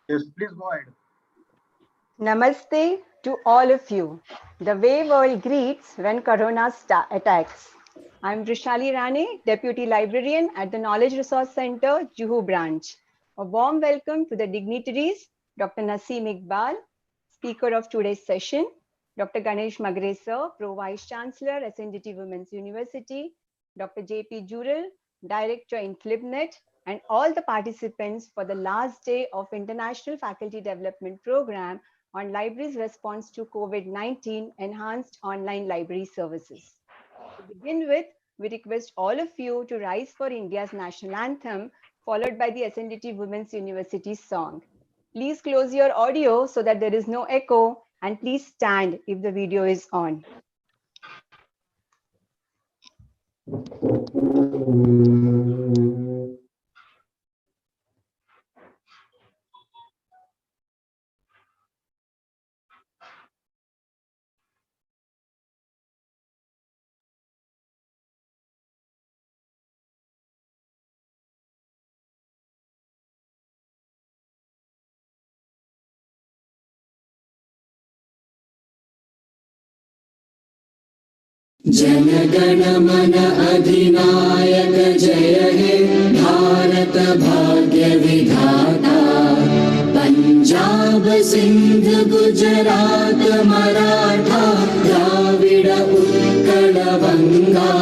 Yes, please go ahead. Namaste to all of you. The way world greets when Corona attacks. I'm Vrishali Rane, Deputy Librarian at the Knowledge Resource Center, Juhu branch. A warm welcome to the dignitaries, Dr. Naseem Iqbal, speaker of today's session, Dr. Ganesh Magresa, Pro Vice Chancellor, SNDT Women's University, Dr. JP Jural, Director in FlipNet, and all the participants for the last day of International Faculty Development Program on libraries' response to COVID-19 enhanced online library services. To begin with, we request all of you to rise for India's national anthem, followed by the SNDT Women's University song. Please close your audio so that there is no echo, and please stand if the video is on. जनगण मन अधिनायक जय हे भारत भाग्य विधाता पंजाब सिंध गुजरात मराठा द्राविड उत्कल बंगा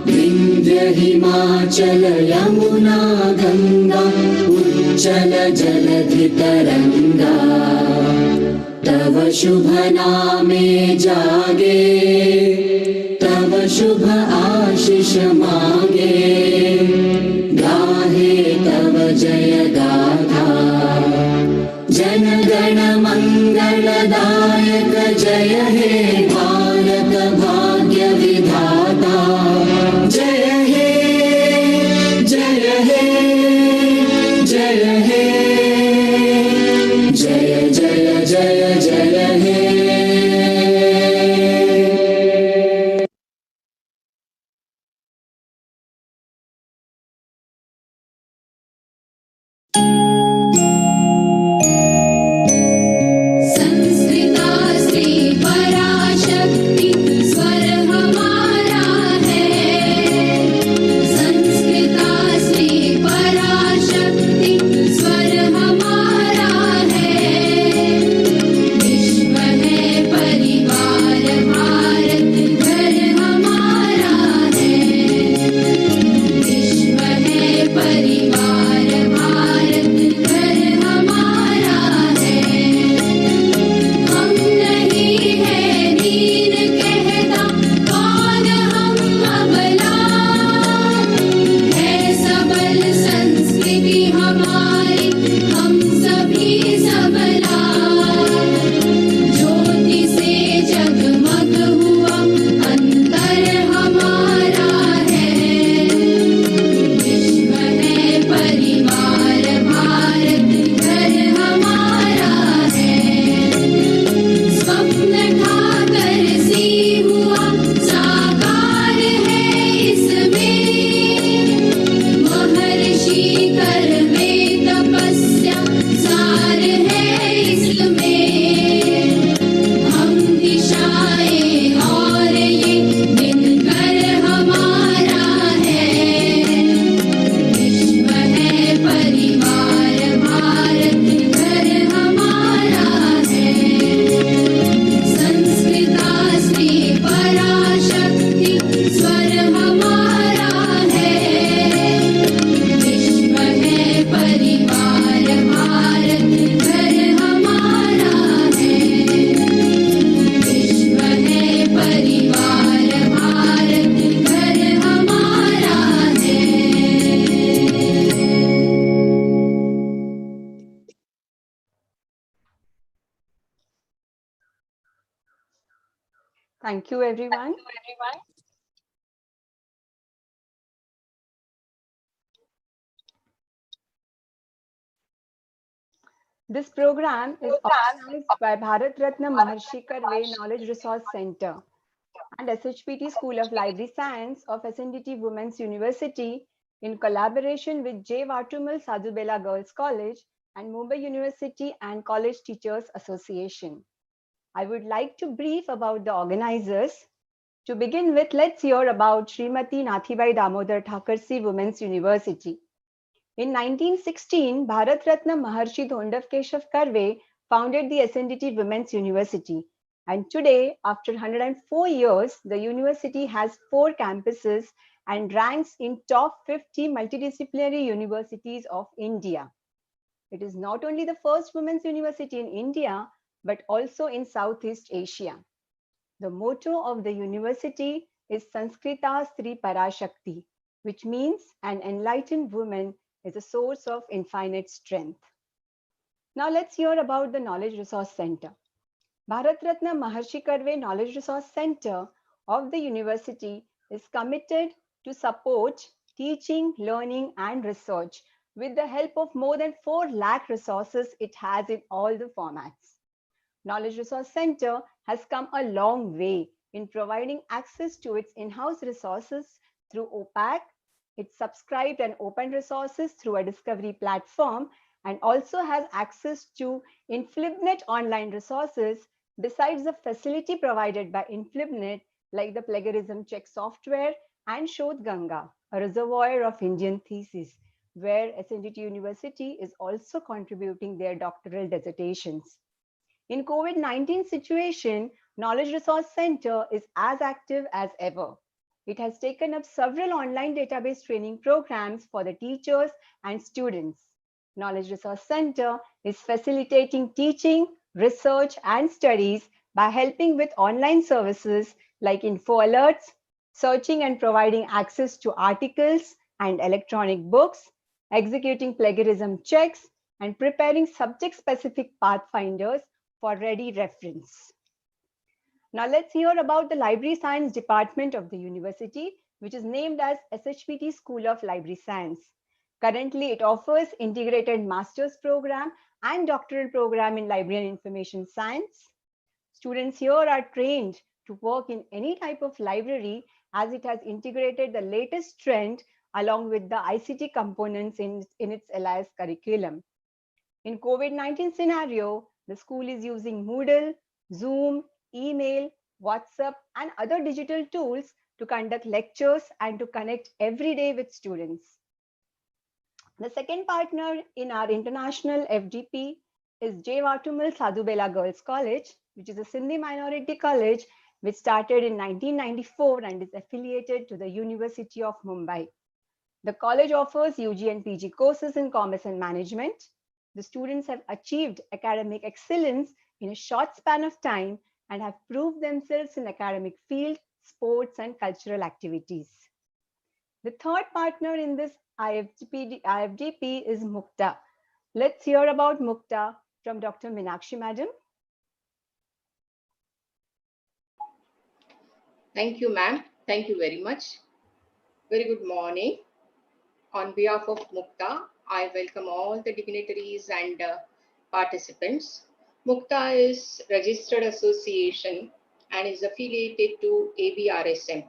विंध्य हिमाचल यमुना गंगा उच्चल जलधि तरंगा तव शुभ नामे जागे तव शुभ आशीष मांगे गाहे तव जय गाथा जन गण मंगलदायक जय हे भारत भाग्य विधाता जय हे जय हे जय हे जय जय जय जय हे Thank you, everyone. This program is organized by Bharat Ratna Maharshi Karve Knowledge Resource Center and SHPT School of Library Science of SNDT Women's University in collaboration with J. Vatumal Sadhubela Girls College and Mumbai University and College Teachers Association. I would like to brief about the organizers. To begin with, let's hear about Srimati Nathibai Damodar Thakursi Women's University. In 1916, Bharat Ratna Maharshi Dhondav Keshav Karve founded the SNDT Women's University. And today, after 104 years, the university has 4 campuses and ranks in top 50 multidisciplinary universities of India. It is not only the first women's university in India, but also in Southeast Asia. The motto of the university is Sanskrita Sri Parashakti, which means an enlightened woman is a source of infinite strength. Now let's hear about the Knowledge Resource Center. Bharat Ratna Maharshi Karve Knowledge Resource Center of the university is committed to support teaching, learning, and research with the help of more than 4 lakh resources it has in all the formats. Knowledge Resource Center has come a long way in providing access to its in-house resources through OPAC. It subscribed and opened resources through a discovery platform and also has access to InflibNet online resources besides the facility provided by InflibNet like the plagiarism check software and Shodh Ganga, a reservoir of Indian theses, where SNDT University is also contributing their doctoral dissertations. In COVID-19 situation, Knowledge Resource Center is as active as ever. It has taken up several online database training programs for the teachers and students. Knowledge Resource Center is facilitating teaching, research, and studies by helping with online services like info alerts, searching and providing access to articles and electronic books, executing plagiarism checks, and preparing subject-specific pathfinders for ready reference. Now let's hear about the Library Science Department of the university, which is named as SHPT School of Library Science. Currently, it offers integrated master's program and doctoral program in library and information science. Students here are trained to work in any type of library as it has integrated the latest trend along with the ICT components in its LIS curriculum. In COVID-19 scenario, the school is using Moodle, Zoom, email, WhatsApp, and other digital tools to conduct lectures and to connect every day with students. The second partner in our international FDP is J. Vatumal Sadhubela Girls College, which is a Sindhi minority college which started in 1994 and is affiliated to the University of Mumbai. The college offers UG and PG courses in commerce and management. The students have achieved academic excellence in a short span of time and have proved themselves in academic field, sports, and cultural activities. The third partner in this IFDP is Mukta. Let's hear about Mukta from Dr. Meenakshi Madam. Thank you, ma'am. Thank you very much. Very good morning. On behalf of Mukta, I welcome all the dignitaries and participants. Mukta is registered association and is affiliated to ABRSM.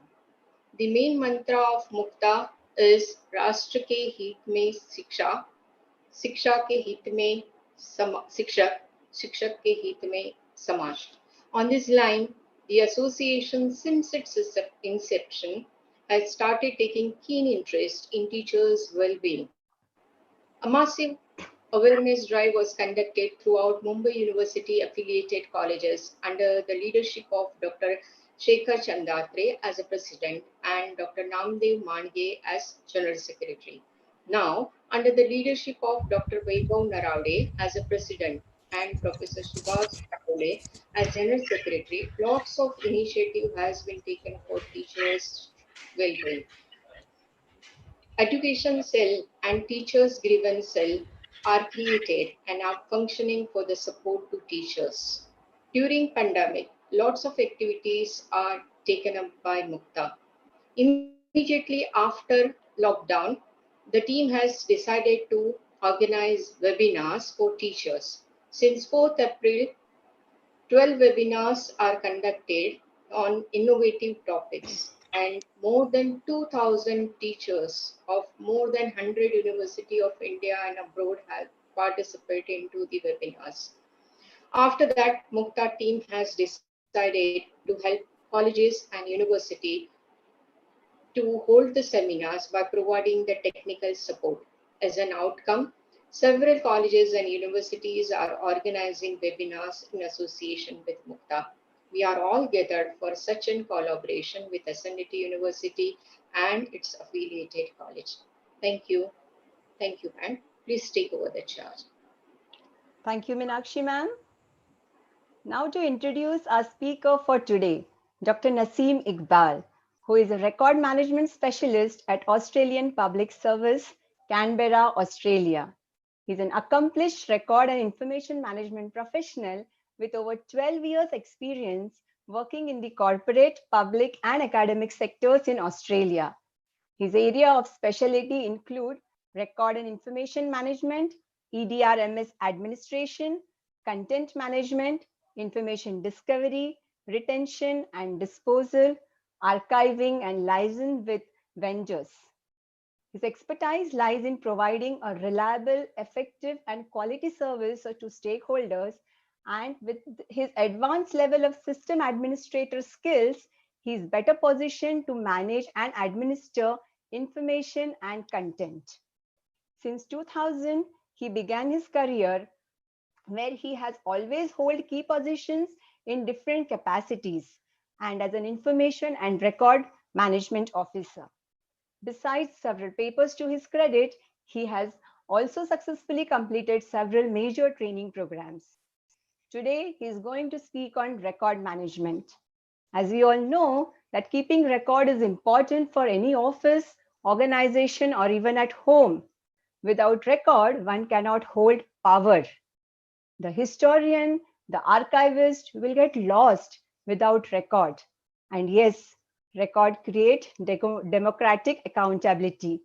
The main mantra of Mukta is Rashtra ke hit mein Shiksha, Shiksha ke hit mein Shikshak, Shikshak ke hit mein Samaj. On this line, the association since its inception has started taking keen interest in teachers' well-being. A massive awareness drive was conducted throughout Mumbai University affiliated colleges under the leadership of Dr. Shekhar Chandatre as a president and Dr. Namdev Mandge as general secretary. Now, under the leadership of Dr. Vaibhav Naravde as a president and Professor Subhas Thakole as general secretary, lots of initiative has been taken for teachers' well-being. Education cell and teachers grievance cell are created and are functioning for the support to teachers. During pandemic, lots of activities are taken up by Mukta. Immediately after lockdown, the team has decided to organize webinars for teachers. Since 4th April, 12 webinars are conducted on innovative topics and more than 2,000 teachers of more than 100 University of India and abroad have participate into the webinars. After that, Mukta team has decided to help colleges and university to hold the seminars by providing the technical support. As an outcome, several colleges and universities are organizing webinars in association with Mukta. We are all gathered for such a collaboration with SNDT University and its affiliated college. Thank you. Thank you, and please take over the charge. Thank you, Meenakshi ma'am. Now to introduce our speaker for today, Dr. Naseem Iqbal, who is a record management specialist at Australian Public Service, Canberra, Australia. He's an accomplished record and information management professional with over 12 years experience working in the corporate, public and academic sectors in Australia. His area of specialty include record and information management, EDRMS administration, content management, information discovery, retention and disposal, archiving and liaison with vendors. His expertise lies in providing a reliable, effective and quality service to stakeholders, and with his advanced level of system administrator skills, he is better positioned to manage and administer information and content. Since 2000, he began his career where he has always held key positions in different capacities and as an information and record management officer. Besides several papers to his credit, he has also successfully completed several major training programs. Today, he is going to speak on record management. As we all know that keeping record is important for any office, organization, or even at home. Without record, one cannot hold power. The historian, the archivist will get lost without record. And yes, record create democratic accountability.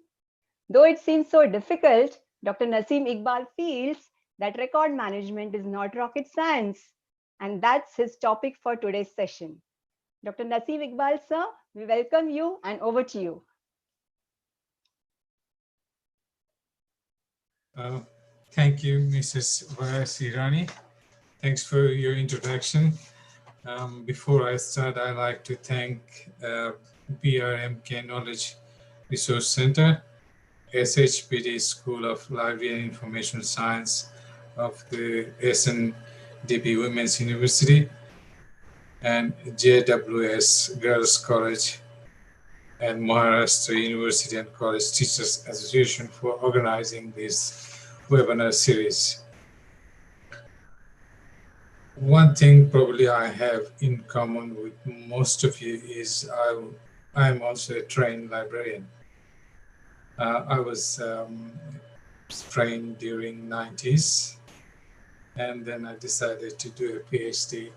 Though it seems so difficult, Dr. Naseem Iqbal feels that record management is not rocket science. And that's his topic for today's session. Dr. Naseem Iqbal, sir, we welcome you and over to you. Thank you, Mrs. Valedictory. Thanks for your introduction. Before I start, I'd like to thank BRMK Knowledge Resource Center, SHPD School of Library and Information Science of the SNDP Women's University, and JWS Girls College and Maharashtra University and College Teachers Association for organizing this webinar series. One thing probably I have in common with most of you is I'm also a trained librarian. I was trained during 90s, and then I decided to do a PhD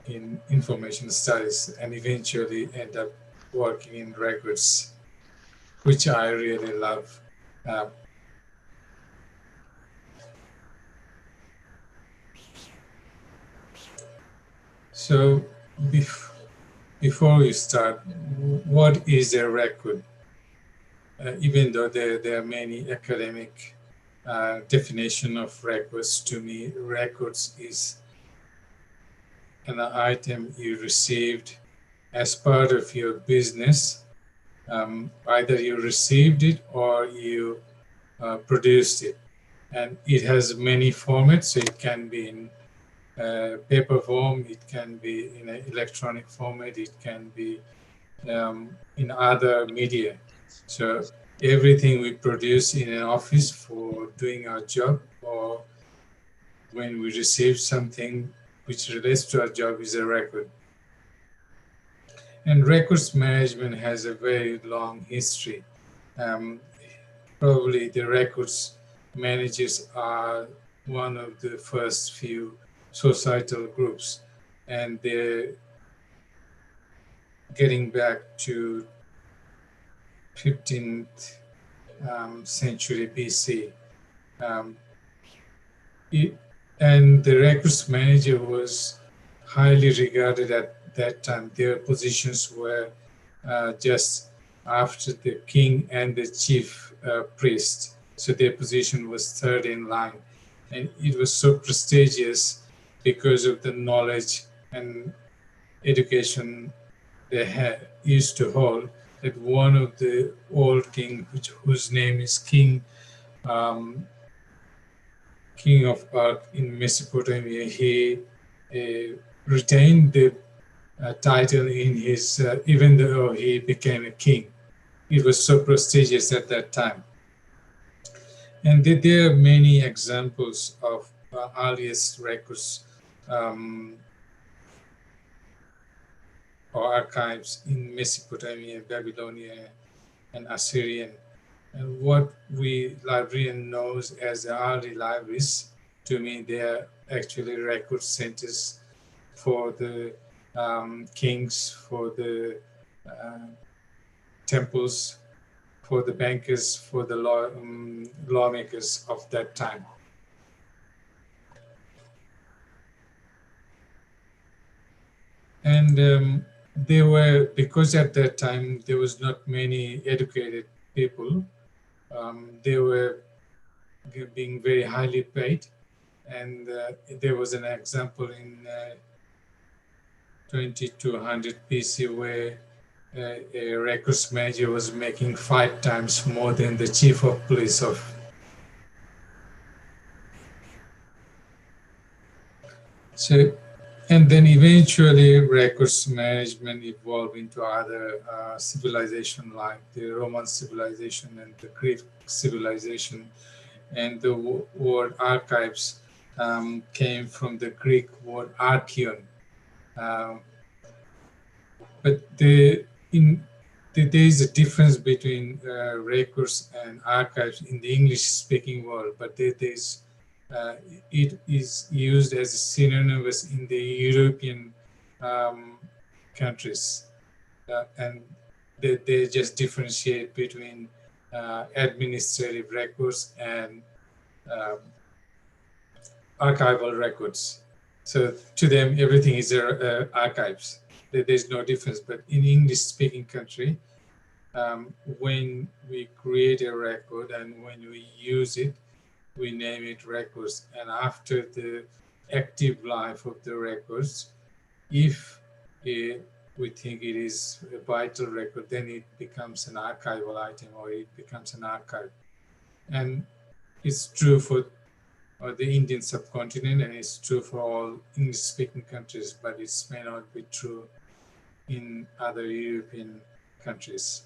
in information studies and eventually end up working in records, which I really love. So before we start, what is a record? Even though there are many academic definition of records, to me, records is an item you received as part of your business. Either you received it or you produced it. And it has many formats, so it can be in paper form, it can be in an electronic format, it can be in other media. So everything we produce in an office for doing our job, or when we receive something which relates to our job, is a record. And records management has a very long history. Probably the records managers are one of the first few societal groups, and they're getting back to 15th century BC. And the records manager was highly regarded at that time. Their positions were just after the king and the chief priest. So their position was third in line. And it was so prestigious because of the knowledge and education they had used to hold, that one of the old king, whose name is King of Urk in Mesopotamia, he retained the title in his, even though he became a king. It was so prestigious at that time. And there are many examples of earliest records or archives in Mesopotamia, Babylonia, and Assyrian. And what we librarian knows as the early libraries, to me, they are actually record centers for the kings, for the temples, for the bankers, for the lawmakers of that time. And they were, because at that time there was not many educated people, they were being very highly paid. And there was an example in 2200 BC where a records manager was making 5 times more than the chief of police of. So, and then eventually records management evolved into other civilization like the Roman civilization and the Greek civilization. And the word archives came from the Greek word archeon. But there is a difference between records and archives in the English-speaking world, but it is used as synonymous in the European countries, and they just differentiate between administrative records and archival records. So to them, everything is archives. There's no difference. But in English-speaking country, when we create a record and when we use it, we name it records. And after the active life of the records, if we think it is a vital record, then it becomes an archival item or it becomes an archive. And it's true for the Indian subcontinent, and it's true for all English-speaking countries, but it may not be true in other European countries.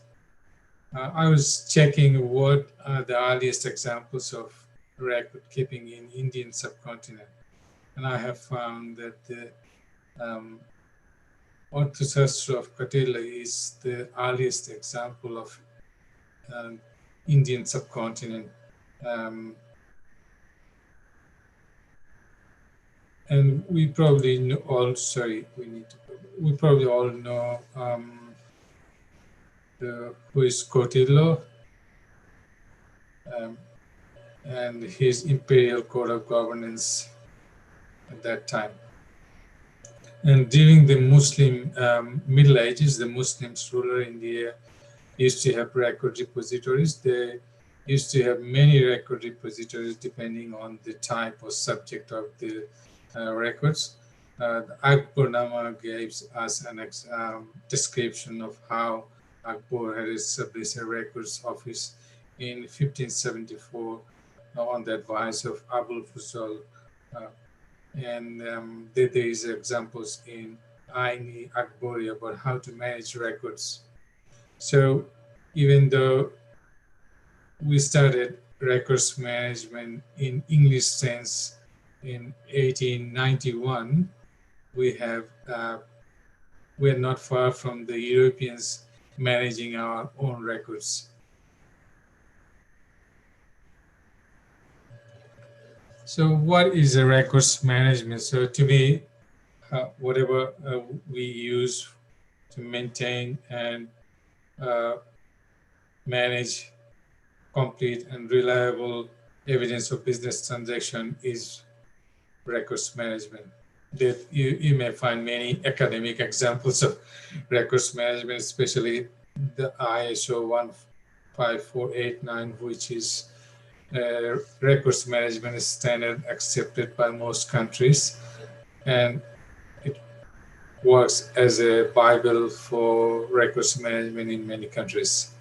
I was checking what are the earliest examples of record keeping in Indian subcontinent, and I have found that the Arthashastra of Katila is the earliest example of Indian subcontinent. And we probably know all, we probably all know who is Kautilya and his imperial code of governance at that time. And during the Muslim Middle Ages, the Muslims ruler India used to have record repositories. They used to have many record repositories depending on the type or subject of the records. Akbarnama gives us an description of how Akbar had established a records office in 1574 on the advice of Abul Fuzal. And there is examples in Aini Akbari about how to manage records. So even though we started records management in English sense in 1891, we're not far from the Europeans managing our own records. So what is a records management? So to me, whatever we use to maintain and manage complete and reliable evidence of business transaction is records management. That you may find many academic examples of records management, especially the ISO 15489, which is records management standard accepted by most countries, and it works as a Bible for records management in many countries.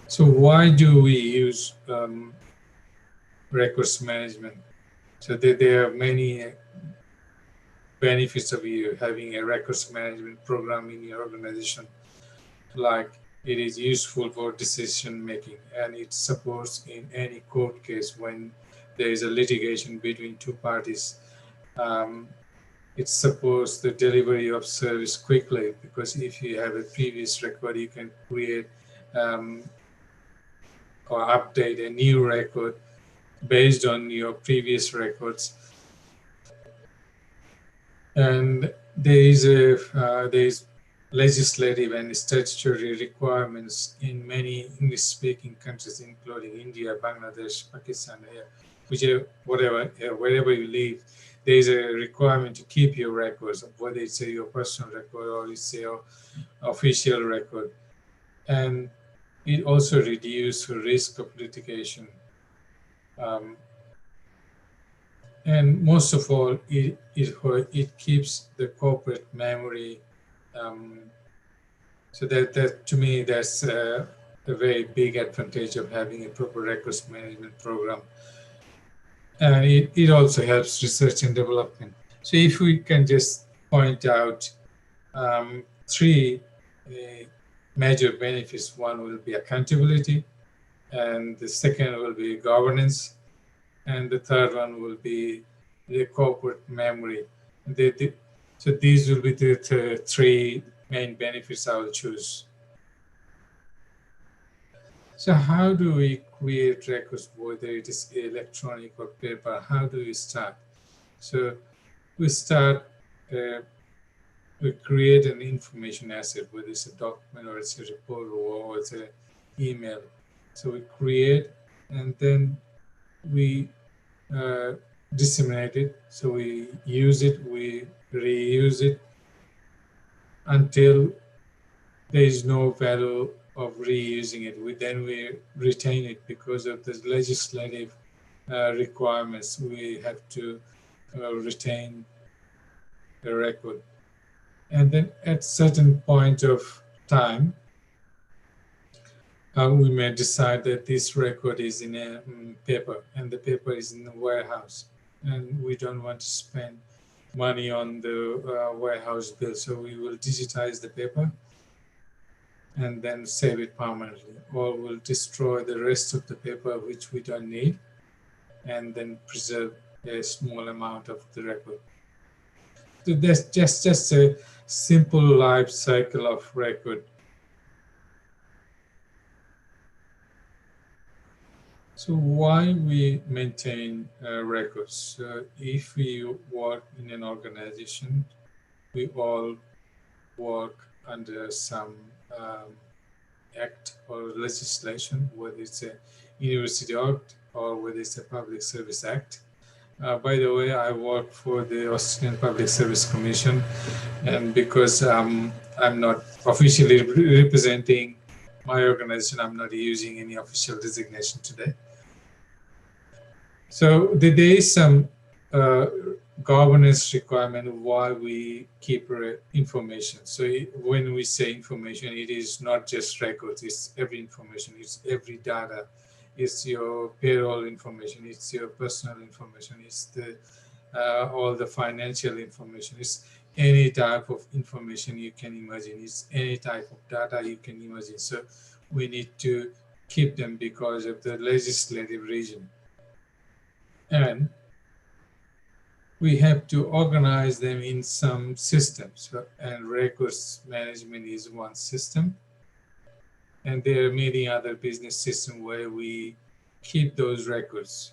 So why do we use records management? So there are many benefits of you having a records management program in your organization. Like, it is useful for decision making, and it supports in any court case when there is a litigation between two parties. It supports the delivery of service quickly, because if you have a previous record, you can create or update a new record based on your previous records. And there is legislative and statutory requirements in many English-speaking countries, including India, Bangladesh, Pakistan, wherever you live. There is a requirement to keep your records, whether it's your personal record or it's your official record, and it also reduces the risk of litigation. And most of all, it keeps the corporate memory. So that to me, that's a very big advantage of having a proper records management program. And it also helps research and development. So if we can just point out three major benefits, one will be accountability, and the second will be governance, and the third one will be the corporate memory. So these will be the three main benefits I will choose. So how do we create records, whether it is electronic or paper? How do we start? So we start, we create an information asset, whether it's a document or it's a report or it's an email. So we create, and then we disseminate it. So we use it, we reuse it until there is no value of reusing it. Then we retain it because of the legislative requirements. We have to retain the record. And then at certain point of time, we may decide that this record is in a paper, and the paper is in the warehouse, and we don't want to spend money on the warehouse bill, so we will digitize the paper and then save it permanently, or we'll destroy the rest of the paper which we don't need, and then preserve a small amount of the record. So that's just a simple life cycle of record. So why we maintain records? If we work in an organization, we all work under some act or legislation, whether it's a university act or whether it's a public service act. By the way, I work for the Australian Public Service Commission, and because I'm not officially representing my organization, I'm not using any official designation today. So there is some governance requirement why we keep information. So when we say information, it is not just records, it's every information, it's every data. It's your payroll information, it's your personal information, it's the all the financial information, it's any type of information you can imagine, it's any type of data you can imagine. So we need to keep them because of the legislative reason. And we have to organize them in some systems, and records management is one system. And there are many other business systems where we keep those records,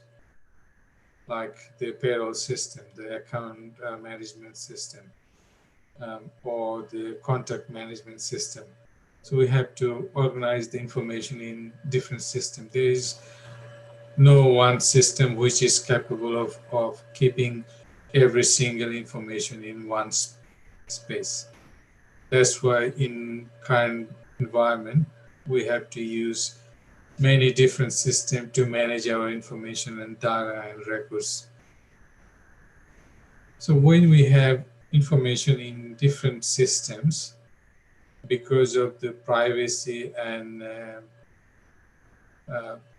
like the payroll system, the account management system, or the contact management system. So we have to organize the information in different systems. There is no one system which is capable of keeping every single information in one space. That's why in current environment, we have to use many different systems to manage our information and data and records. So when we have information in different systems, because of the privacy and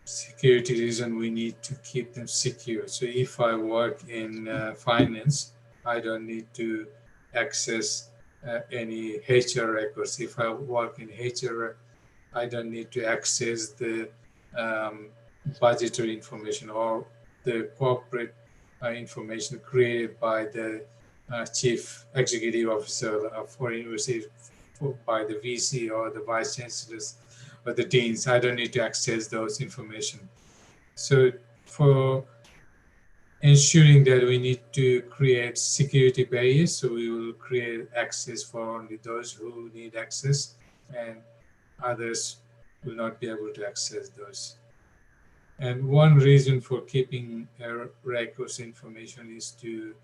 security reason, we need to keep them secure. So if I work in finance, I don't need to access any HR records. If I work in HR, I don't need to access the budgetary information or the corporate information created by the chief executive officer for university, by the VC or the vice chancellors or the deans. I don't need to access those information. So for ensuring that, we need to create security barriers. So we will create access for only those who need access, and others will not be able to access those. And one reason for keeping records information is to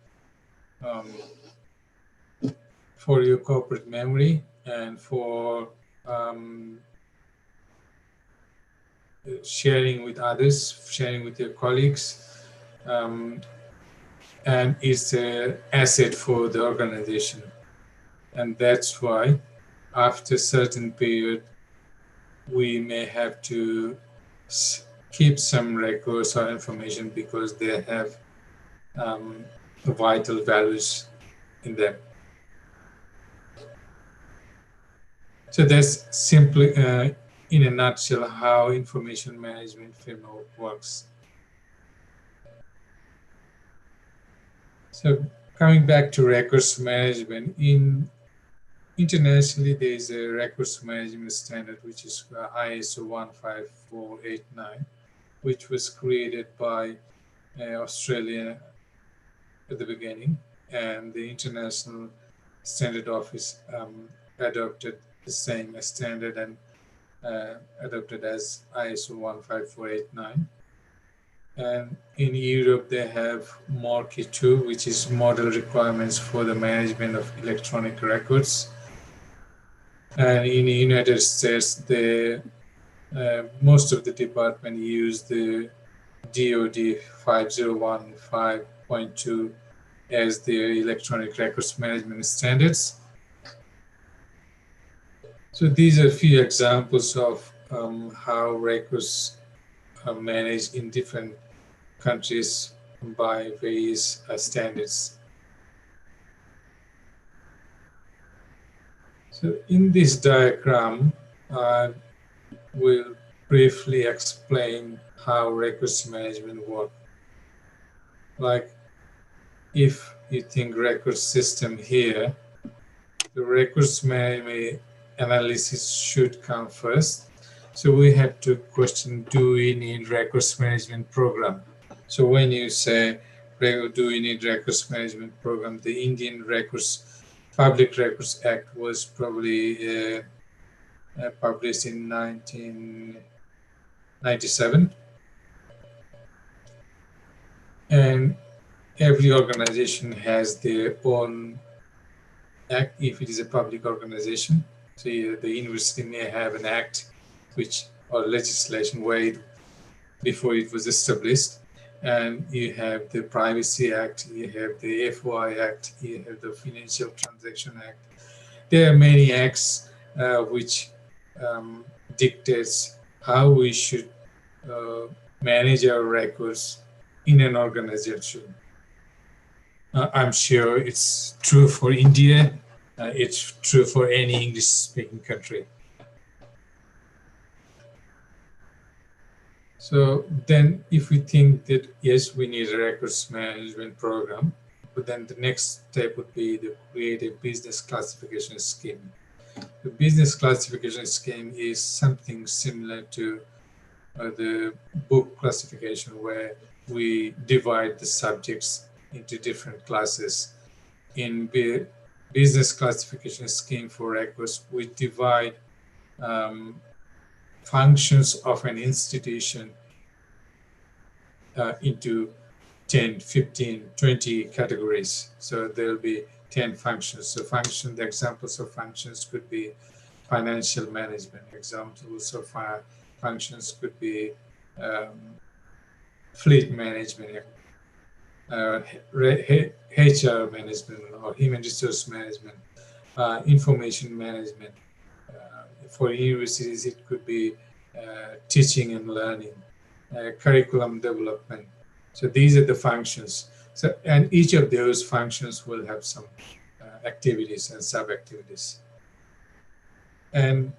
for your corporate memory and for sharing with others, sharing with your colleagues, and it's an asset for the organization. And that's why after a certain period, we may have to keep some records or information because they have vital values in them. So that's simply, in a nutshell, how information management framework works. So coming back to records management, internationally, there is a records management standard, which is ISO 15489, which was created by Australia at the beginning, and the International Standard Office adopted the same standard and adopted as ISO 15489. And in Europe, they have MORCI 2, which is Model Requirements for the Management of Electronic Records. And in the United States, most of the department use the DoD 5015.2 as their electronic records management standards. So these are a few examples of how records are managed in different countries by various standards. So in this diagram, I will briefly explain how records management works. Like, if you think records system here, the records management analysis should come first. So we have to question, do we need records management program? So when you say, do we need records management program, the Indian Public Records Act was probably published in 1997. And every organization has their own act if it is a public organization. So the university may have an act or legislation before it was established. And you have the Privacy Act, you have the FOI Act, you have the Financial Transaction Act. There are many acts which dictates how we should manage our records in an organization. I'm sure it's true for India. It's true for any English-speaking country. So then if we think that, yes, we need a records management program, but then the next step would be to create a business classification scheme. The business classification scheme is something similar to the book classification, where we divide the subjects into different classes. In business classification scheme for records, we divide functions of an institution into 10, 15, 20 categories. So there'll be 10 functions. So the examples of functions could be financial management, examples of functions could be fleet management, HR management, or human resource management, information management. For universities, it could be teaching and learning, curriculum development. So these are the functions. So, and each of those functions will have some activities and sub-activities. And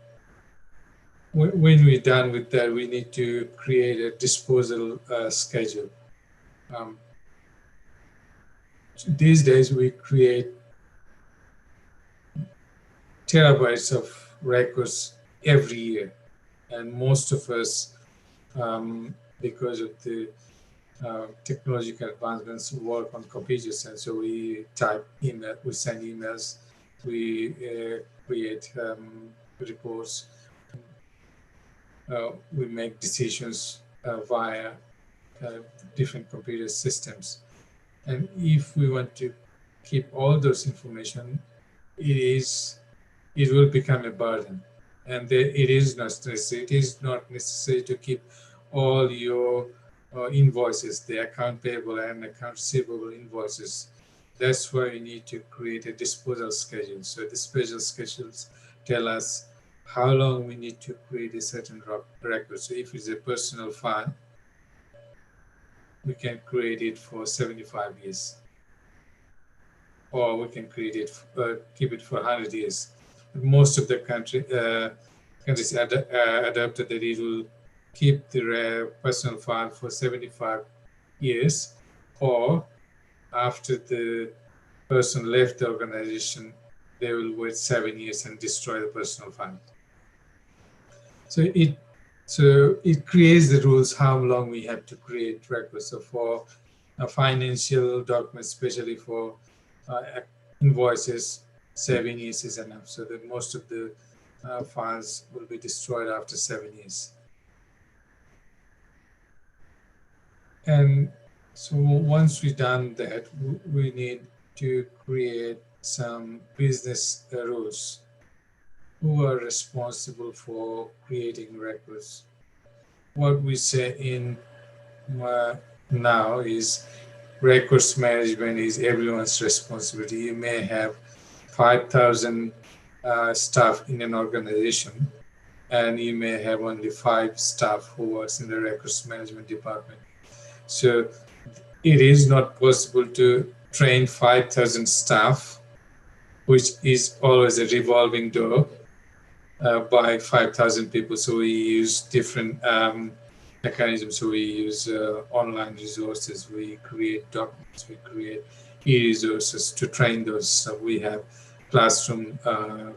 when we're done with that, we need to create a disposal schedule. These days, we create terabytes of records every year, and most of us, because of the technological advancements, work on computers, and so we type email, we send emails, we create reports, we make decisions via different computer systems. And if we want to keep all those information, it will become a burden. And it is not necessary. It is not necessary to keep all your invoices, the account payable and account receivable invoices. That's why you need to create a disposal schedule. So the special schedules tell us how long we need to create a certain record. So if it's a personal file, we can create it for 75 years. Or we can create it, keep it for 100 years. Most of the countries adopted that it will keep the personal file for 75 years, or after the person left the organization, they will wait 7 years and destroy the personal file. So it creates the rules how long we have to create records. So for a financial document, especially for invoices, 7 years is enough. So that most of the files will be destroyed after 7 years. And so once we've done that, we need to create some business rules. Who are responsible for creating records? What we say in now is records management is everyone's responsibility. You may have 5,000 staff in an organization, and you may have only 5 staff who works in the records management department. So it is not possible to train 5,000 staff, which is always a revolving door by 5,000 people. So we use different mechanisms. So we use online resources, we create documents, we create e-resources to train those. So we have classroom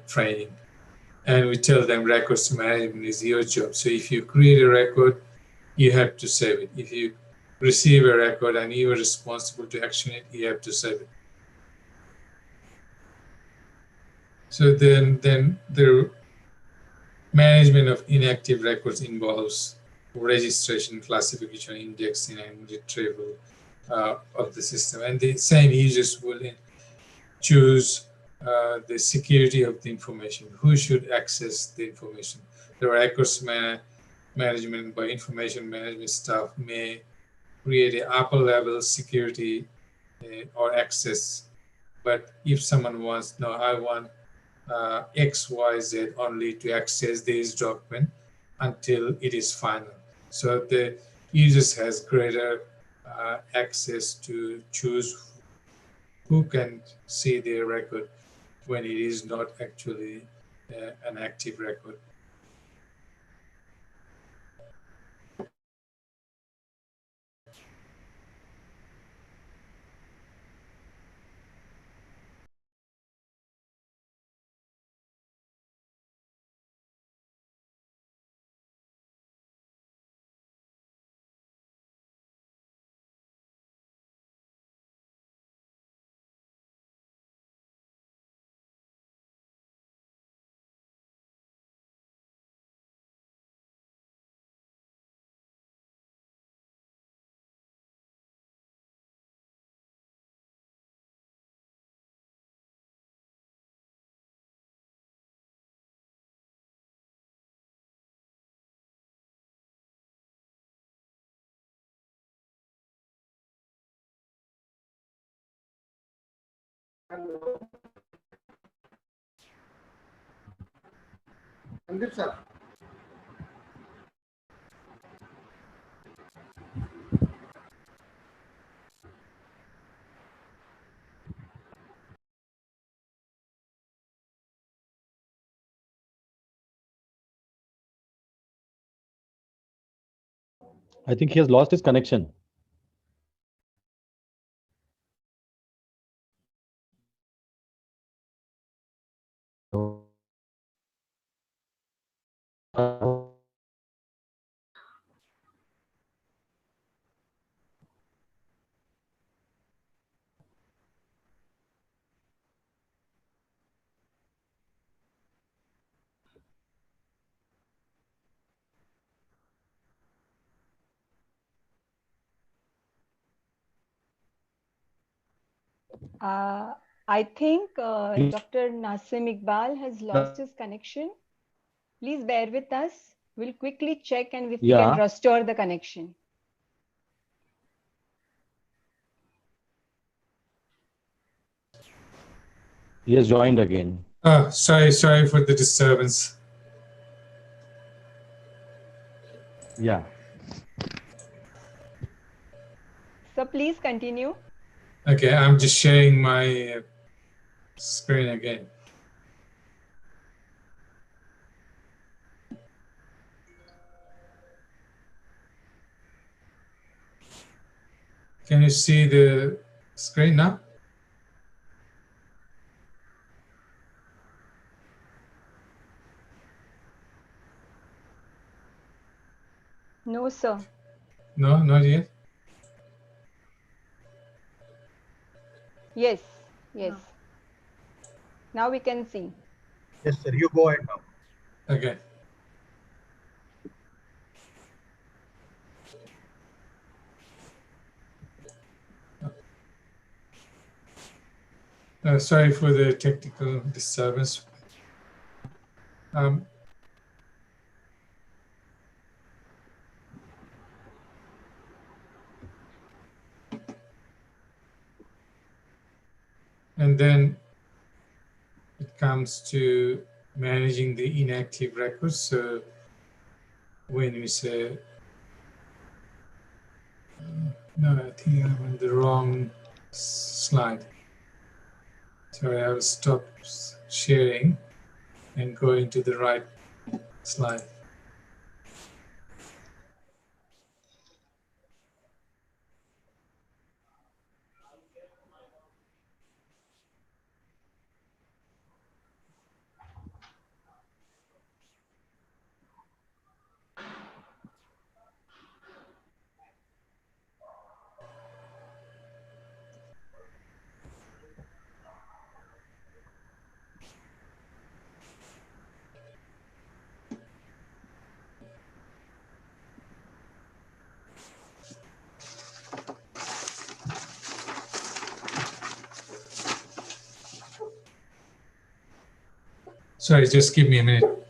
training. And we tell them records management is your job. So if you create a record, you have to save it. If you receive a record and you are responsible to action it, you have to save it. So then the management of inactive records involves registration, classification, indexing, and retrieval of the system. And the same users will choose the security of the information. Who should access the information? The records management by information management staff may create an upper level security or access. But if someone wants, no, I want XYZ only to access this document until it is final. So the users has greater access to choose who can see their record when it is not actually an active record. Sandeep sir. I think he has lost his connection. I think Dr. Nasim Iqbal has lost his connection. Please bear with us. We'll quickly check and if we can Yeah. restore the connection. He has joined again. Oh, sorry for the disturbance. Yeah. So please continue. Okay, I'm just sharing my screen again. Can you see the screen now? No, sir. No, not yet. Yes, yes. Now we can see. Yes, sir. You go ahead now. Okay. Sorry for the technical disturbance. And then it comes to managing the inactive records. So when we say, no, I think I'm on the wrong slide. Sorry, I'll stop sharing and go into the right slide. Sorry, just give me a minute.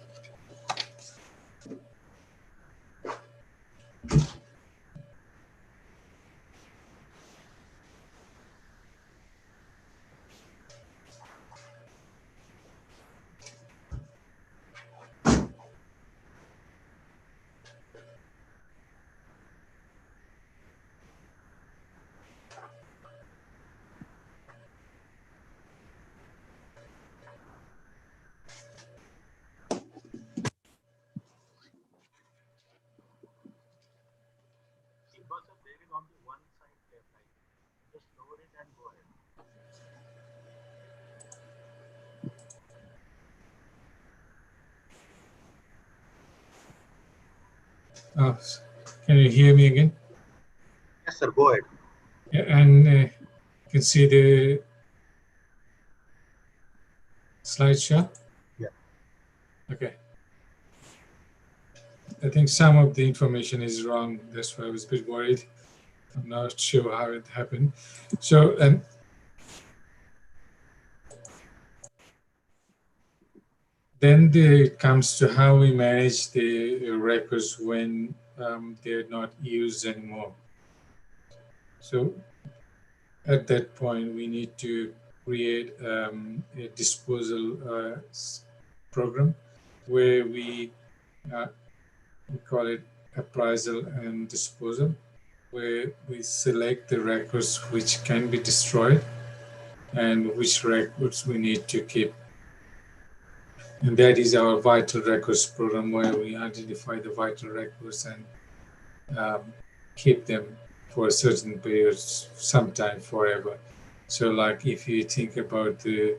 There is only one side left. Just lower it and go ahead. Oh, can you hear me again? Yes, sir. Go ahead. Yeah, and you can see the slideshow? Yeah. Okay. I think some of the information is wrong. That's why I was a bit worried. I'm not sure how it happened. So, then it comes to how we manage the records when they're not used anymore. So at that point, we need to create a disposal program where we call it appraisal and disposal, where we select the records which can be destroyed and which records we need to keep. And that is our vital records program, where we identify the vital records and keep them for a certain period, sometime forever. So like if you think about the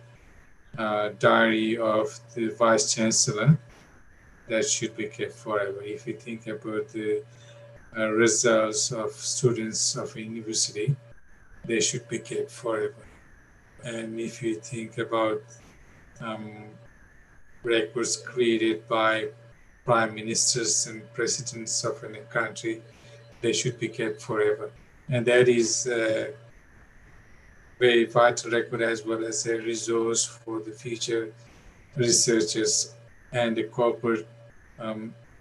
diary of the Vice Chancellor, that should be kept forever. If you think about the results of students of a university, they should be kept forever. And if you think about records created by prime ministers and presidents of a country, they should be kept forever. And that is a very vital record, as well as a resource for the future researchers and a corporate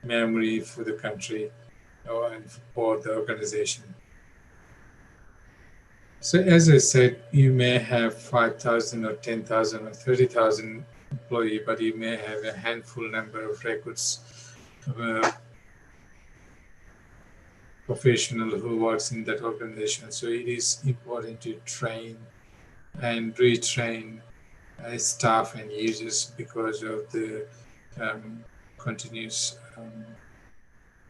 memory for the country and for the organization. So as I said, you may have 5,000 or 10,000 or 30,000 employees, but you may have a handful number of records of a professional who works in that organization. So it is important to train and retrain staff and users because of the continuous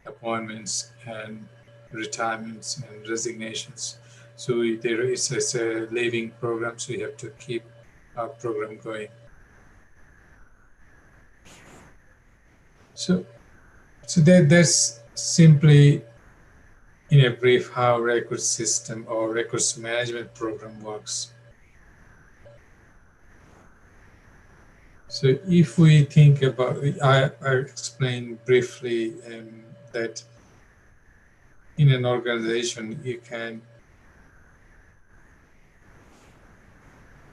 appointments and retirements and resignations. So there is a living program, so you have to keep our program going. So that's simply in a brief how record system or records management program works. So if we think about, I explained briefly that in an organization you can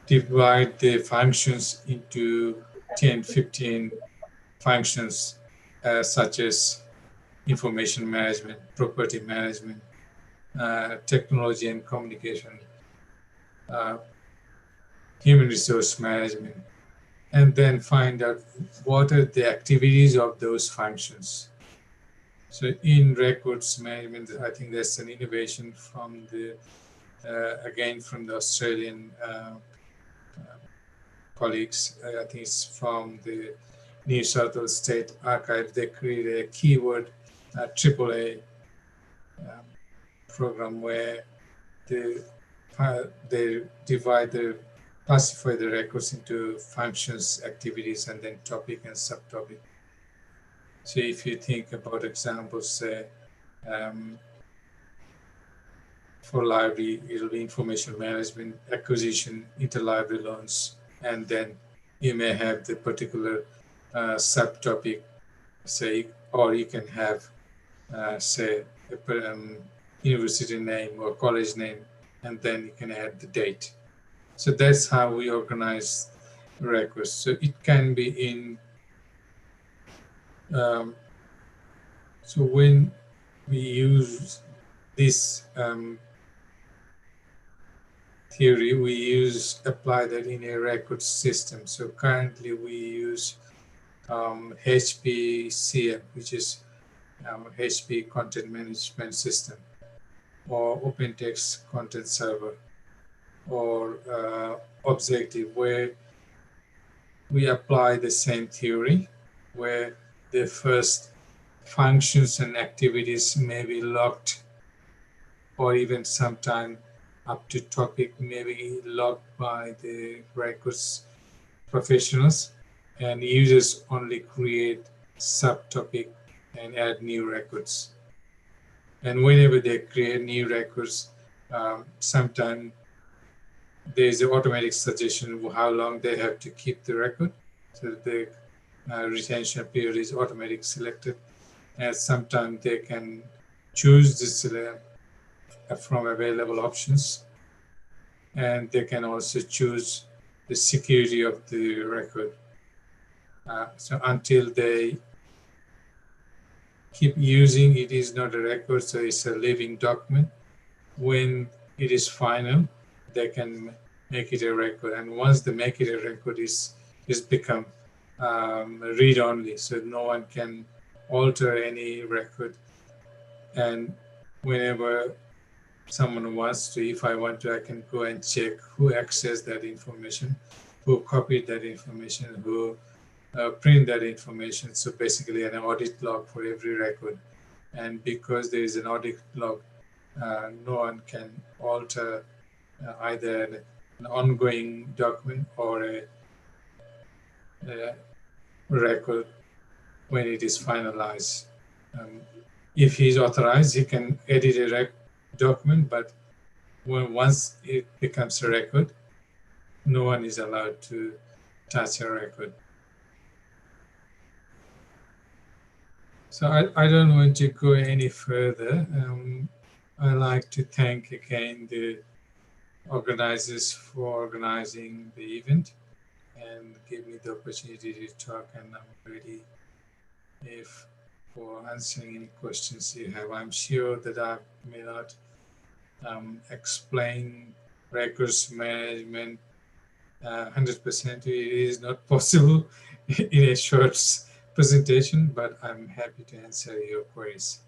divide the functions into 10, 15 functions such as information management, property management, technology and communication, human resource management, and then find out what are the activities of those functions. So in records management, I think that's an innovation from the, again, from the Australian colleagues. I think it's from the New South Wales State Archive. They created a keyword AAA program where they classify the records into functions, activities, and then topic and subtopic. So if you think about examples, say, for library, it'll be information management, acquisition, interlibrary loans, and then you may have the particular subtopic, say, or you can have, say, a university name or college name, and then you can add the date. So that's how we organize records. So it can be in, so when we use this theory, we apply that in a record system. So currently we use HPCM, which is HP Content Management System, or OpenText Content Server, or Objective, where we apply the same theory, where the first functions and activities may be locked, or even sometime up to topic may be locked by the records professionals, and users only create subtopic and add new records. And whenever they create new records, sometimes there's an automatic suggestion of how long they have to keep the record. So the retention period is automatically selected. And sometimes they can choose this from available options. And they can also choose the security of the record. So until they keep using, it is not a record, so it's a living document. When it is final, they can make it a record. And once they make it a record, is become read only, so no one can alter any record. And whenever someone wants to, if I want to, I can go and check who accessed that information, who copied that information, who print that information. So basically an audit log for every record. And because there is an audit log, no one can alter either an ongoing document or a record when it is finalized. If he is authorized, he can edit a document, but once it becomes a record, no one is allowed to touch a record. So I don't want to go any further. I like to thank again the organizers for organizing the event and give me the opportunity to talk, and I'm ready for answering any questions you have. I'm sure that I may not explain records management 100%. It is not possible in a short presentation, but I'm happy to answer your queries.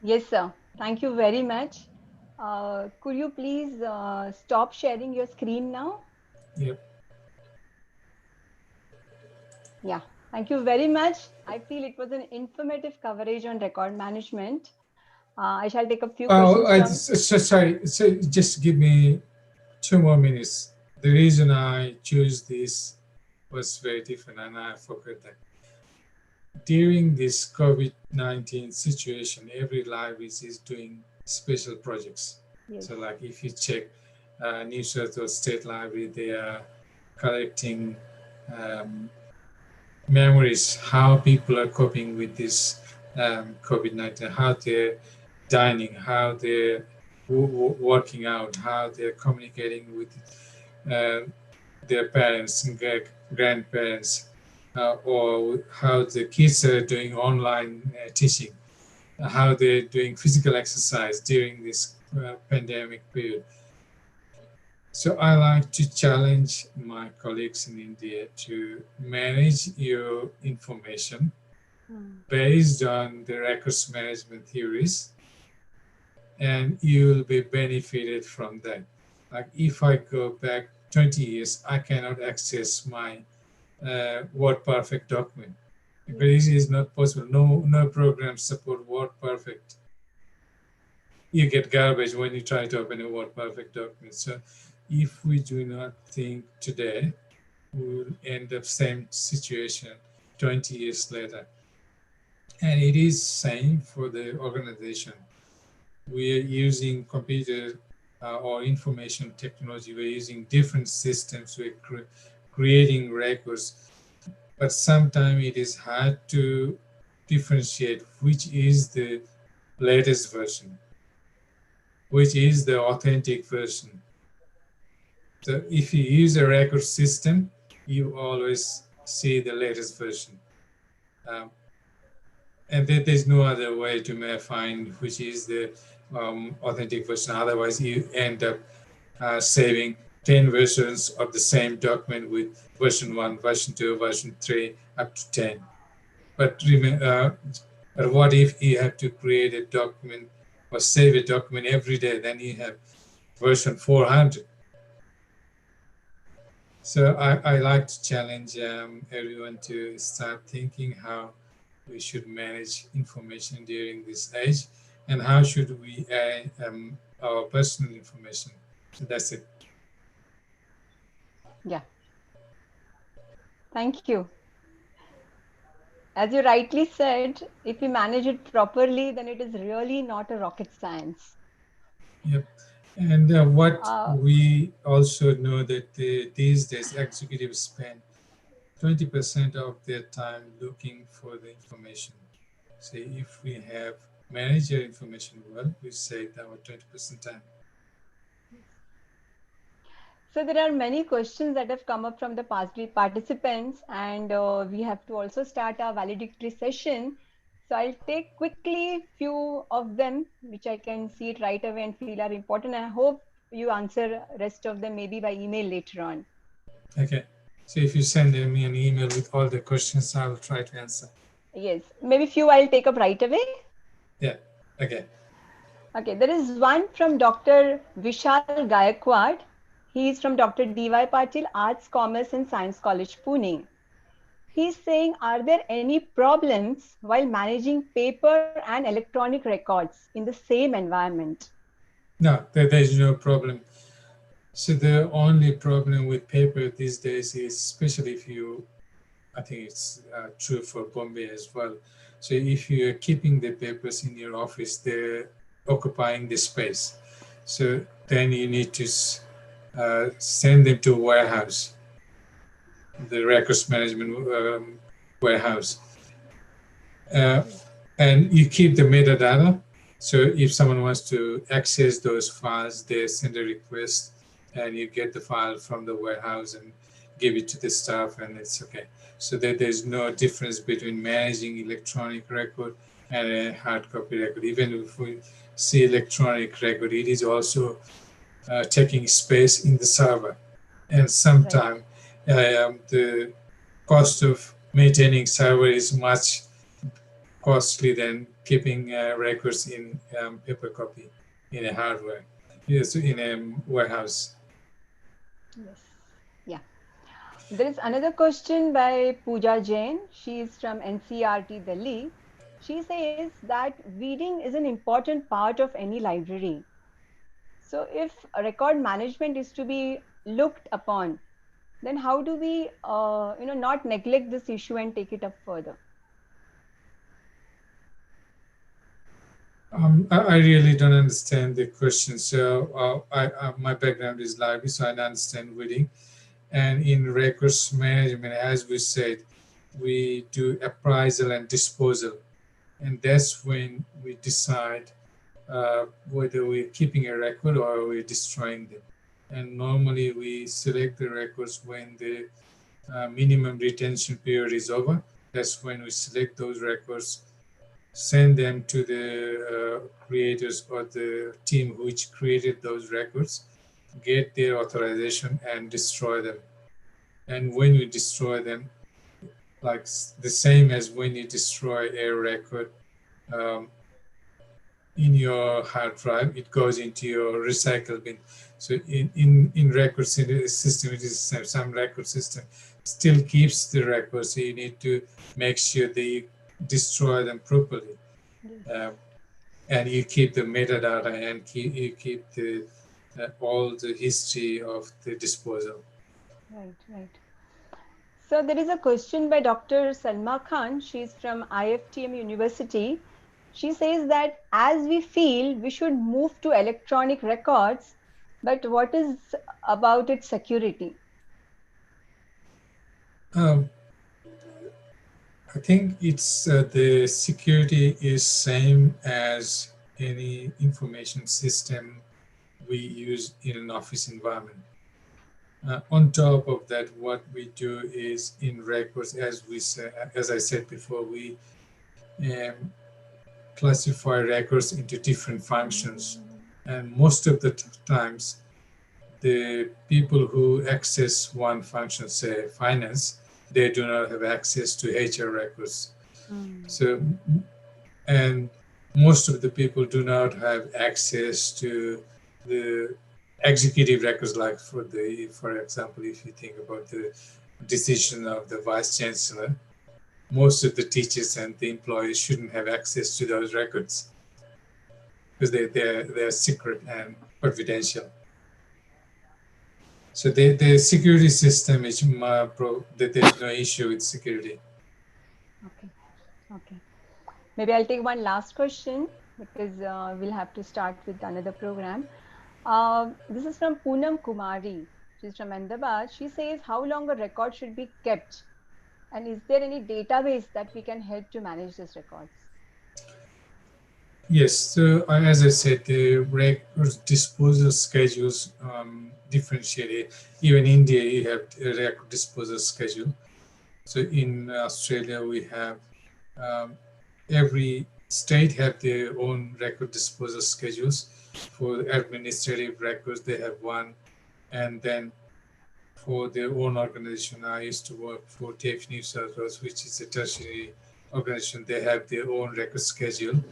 Yes, sir. Thank you very much. Could you please stop sharing your screen now? Yep. Yeah, thank you very much. I feel it was an informative coverage on record management. I shall take a few questions Sorry, so just give me 2 more minutes. The reason I chose this was very different, and I forgot that. During this COVID-19 situation, every library is doing special projects. Yes. So like if you check New South Wales State Library, they are collecting memories, how people are coping with this COVID-19, how they're dining, how they're working out, how they're communicating with their parents and grandparents, or how the kids are doing online teaching, how they're doing physical exercise during this pandemic period. So I like to challenge my colleagues in India to manage your information based on the records management theories, and you'll be benefited from that. Like if I go back 20 years, I cannot access my WordPerfect document. Because it is not possible. No programs support WordPerfect. You get garbage when you try to open a WordPerfect document. So if we do not think today, we will end up same situation 20 years later. And it is same for the organization. We are using computer or information technology. We're using different systems. We're creating records. But sometimes it is hard to differentiate which is the latest version, which is the authentic version. So if you use a record system, you always see the latest version. And there's no other way to find which is the authentic version. Otherwise, you end up saving 10 versions of the same document with version 1, version 2, version 3, up to 10. But what if you have to create a document or save a document every day? Then you have version 400. So I like to challenge everyone to start thinking how we should manage information during this age, and how should we add our personal information. So that's it. Yeah. Thank you. As you rightly said, if we manage it properly, then it is really not a rocket science. Yep. And what we also know that these days executives spend 20% of their time looking for the information. So if we have managed our information well, we save our 20% time. So there are many questions that have come up from the participants, and we have to also start our valedictory session. So I'll take quickly few of them, which I can see it right away and feel are important. I hope you answer rest of them maybe by email later on. Okay. So if you send me an email with all the questions, I will try to answer. Yes, maybe few I'll take up right away. Yeah. Okay. Okay, there is one from Dr. Vishal Gaikwad. He is from Dr. D.Y. Patil, Arts, Commerce and Science College, Pune. He's saying, are there any problems while managing paper and electronic records in the same environment? No, there's no problem. So the only problem with paper these days is, especially if you, I think it's true for Bombay as well. So if you are keeping the papers in your office, they're occupying the space. So then you need to send them to a warehouse, the records management warehouse. And you keep the metadata. So if someone wants to access those files, they send a request and you get the file from the warehouse and give it to the staff and it's okay. So that there's no difference between managing electronic record and a hard copy record. Even if we see electronic record, it is also taking space in the server. And sometimes the cost of maintaining server is much costly than keeping records in paper copy in a hardware, yes, in a warehouse. Yes. Yeah. There is another question by Pooja Jain. She is from NCRT Delhi. She says that reading is an important part of any library. So if record management is to be looked upon, then how do we not neglect this issue and take it up further? I really don't understand the question. So my background is library, so I understand reading. And in records management, as we said, we do appraisal and disposal. And that's when we decide whether we're keeping a record or we're destroying them. And normally we select the records when the minimum retention period is over. That's when we select those records, send them to the creators or the team which created those records, get their authorization and destroy them. And when we destroy them, like the same as when you destroy a record in your hard drive, it goes into your recycle bin. So in record system, it is the same. Some record system still keeps the records, so you need to make sure that you destroy them properly. And you keep the metadata and you keep the all the history of the disposal. Right, right. So there is a question by Dr. Salma Khan. She's from IFTM University. She says that as we feel we should move to electronic records, but what is about its security? I think it's the security is same as any information system we use in an office environment. On top of that, what we do is in records, as I said before, we classify records into different functions, and most of the times, the people who access one function, say finance, they do not have access to HR records. So, and most of the people do not have access to the executive records, like for example, if you think about the decision of the vice chancellor, most of the teachers and the employees shouldn't have access to those records because they're secret and confidential. So the security system is that there's no issue with security. Okay, okay. Maybe I'll take one last question because we'll have to start with another program. This is from Poonam Kumari. She's from Ahmedabad. She says, how long a record should be kept? And is there any database that we can help to manage these records? Yes, so as I said, the records disposal schedules differentiate. Even in India, you have a record disposal schedule. So in Australia, we have every state have their own record disposal schedules. For administrative records, they have one. And then for their own organization, I used to work for TAFE New South Wales, which is a tertiary organization. They have their own record schedule.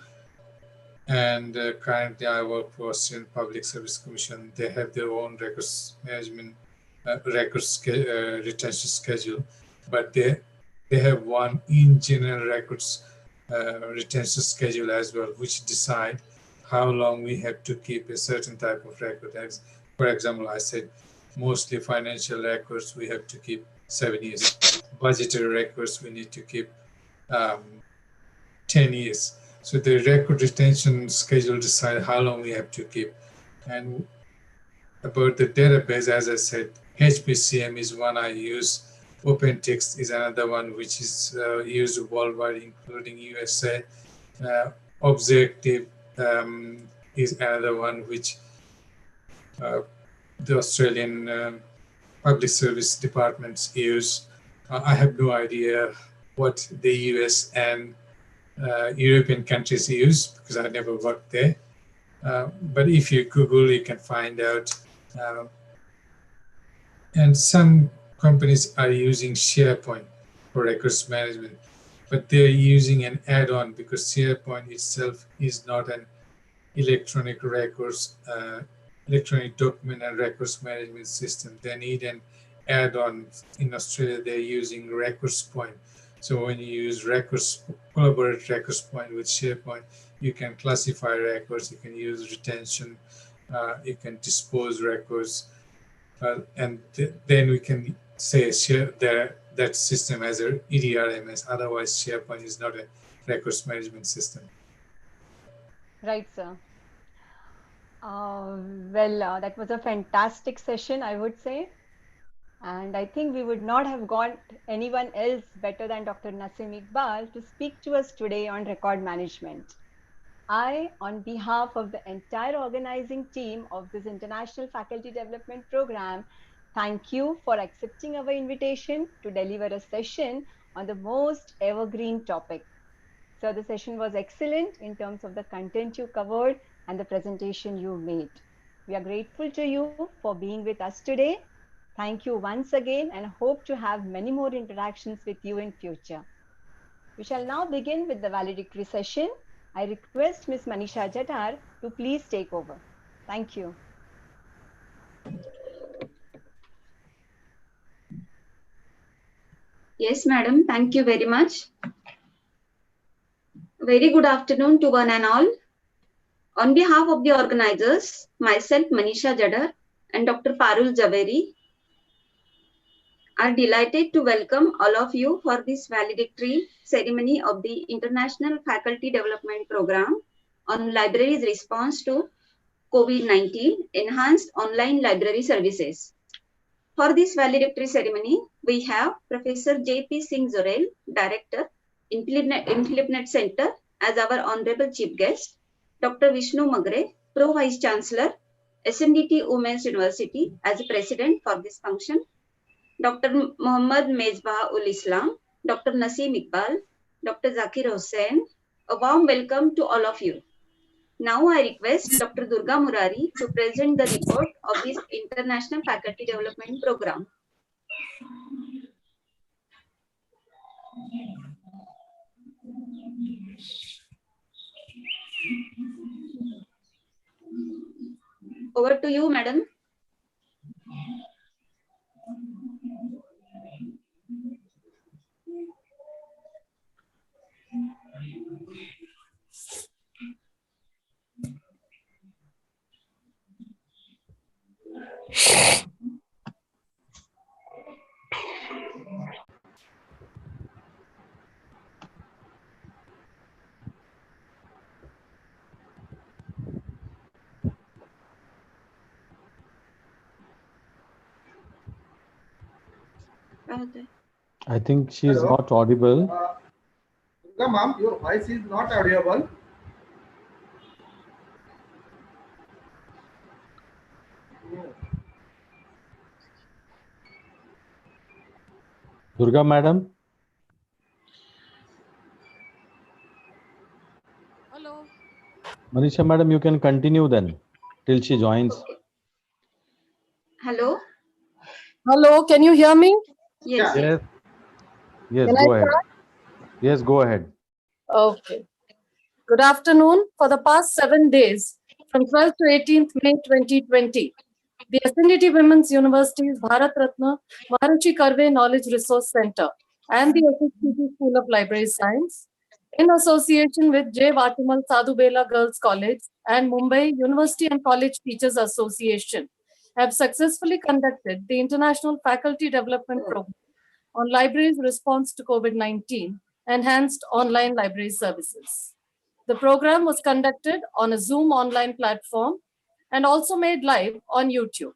And currently I work for Australian Public Service Commission. They have their own records management, retention schedule, but they have one in general records retention schedule as well, which decide how long we have to keep a certain type of record. As, for example, I said mostly financial records we have to keep 7 years. Budgetary records we need to keep 10 years. So the record retention schedule decide how long we have to keep. And about the database, as I said, HPCM is one I use. OpenText is another one which is used worldwide, including USA. Objective is another one which the Australian public service departments use. I have no idea what the US and European countries use because I never worked there. But if you Google, you can find out. And some companies are using SharePoint for records management, but they're using an add-on because SharePoint itself is not an electronic records, electronic document and records management system. They need an add-on. In Australia, they're using Records Point. So when you use collaborate Records Point with SharePoint, you can classify records, you can use retention, you can dispose records, and then we can say that system as a EDRMS. Otherwise, SharePoint is not a records management system. Right, sir. That was a fantastic session, I would say. And I think we would not have got anyone else better than Dr. Nasim Iqbal to speak to us today on record management. I, on behalf of the entire organizing team of this International Faculty Development Program, thank you for accepting our invitation to deliver a session on the most evergreen topic. So the session was excellent in terms of the content you covered and the presentation you made. We are grateful to you for being with us today. Thank you once again and hope to have many more interactions with you in future. We shall now begin with the valedictory session. I request Ms. Manisha Jadar to please take over. Thank you. Yes, madam. Thank you very much. Very good afternoon to one and all. On behalf of the organizers, myself, Manisha Jadar, and Dr. Parul Javeri, are delighted to welcome all of you for this valedictory ceremony of the International Faculty Development Program on libraries' response to COVID-19 Enhanced Online Library Services. For this valedictory ceremony, we have Professor J.P. Singh Zorel, Director, InfilipNet Center, as our Honorable Chief Guest, Dr. Vishnu Magre, Pro Vice Chancellor, SNDT Women's University, as President for this function, Dr. Muhammad Mezbah ul Islam, Dr. Nasim Iqbal, Dr. Zakir Hussain. A warm welcome to all of you. Now I request Dr. Durga Murari to present the report of this International Faculty Development Program. Over to you, madam. I think she is not audible. Durga ma'am, your voice is not audible. Durga madam. Hello. Manisha madam, you can continue then. till she joins. Okay. Hello? Hello, can you hear me? Yes. Yes. Yes, Can I go ahead. start? Yes, go ahead. Okay. Good afternoon. For the past 7 days, from 12th to 18th May 2020, the Ascendity Women's University's Bharat Ratna Maharishi Karve Knowledge Resource Center and the SHPT School of Library Science, in association with J. Vatimal Sadhubela Girls College and Mumbai University and College Teachers Association, have successfully conducted the International Faculty Development Program on libraries' response to COVID-19, enhanced online library services. The program was conducted on a Zoom online platform and also made live on YouTube.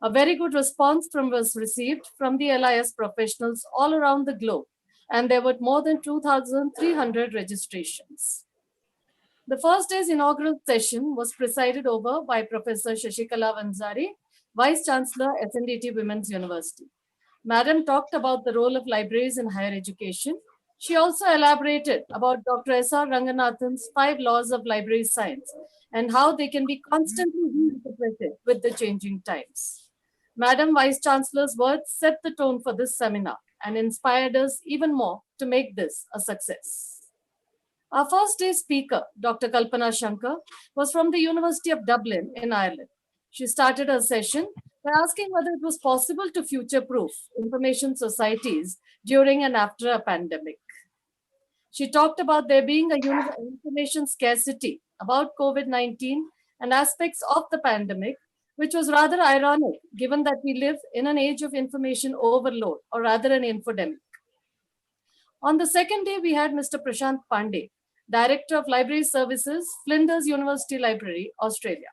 A very good response was received from the LIS professionals all around the globe, and there were more than 2,300 registrations. The first day's inaugural session was presided over by Professor Shashikala Vanzari, Vice Chancellor, SNDT Women's University. Madam talked about the role of libraries in higher education. She also elaborated about Dr. S.R. Ranganathan's 5 laws of library science and how they can be constantly reinterpreted with the changing times. Madam Vice Chancellor's words set the tone for this seminar and inspired us even more to make this a success. Our first day speaker, Dr. Kalpana Shankar, was from the University of Dublin in Ireland. She started her session by asking whether it was possible to future-proof information societies during and after a pandemic. She talked about there being a information scarcity about COVID-19 and aspects of the pandemic, which was rather ironic given that we live in an age of information overload, or rather an infodemic. On the second day, we had Mr. Prashant Pandey, Director of Library Services, Flinders University Library, Australia.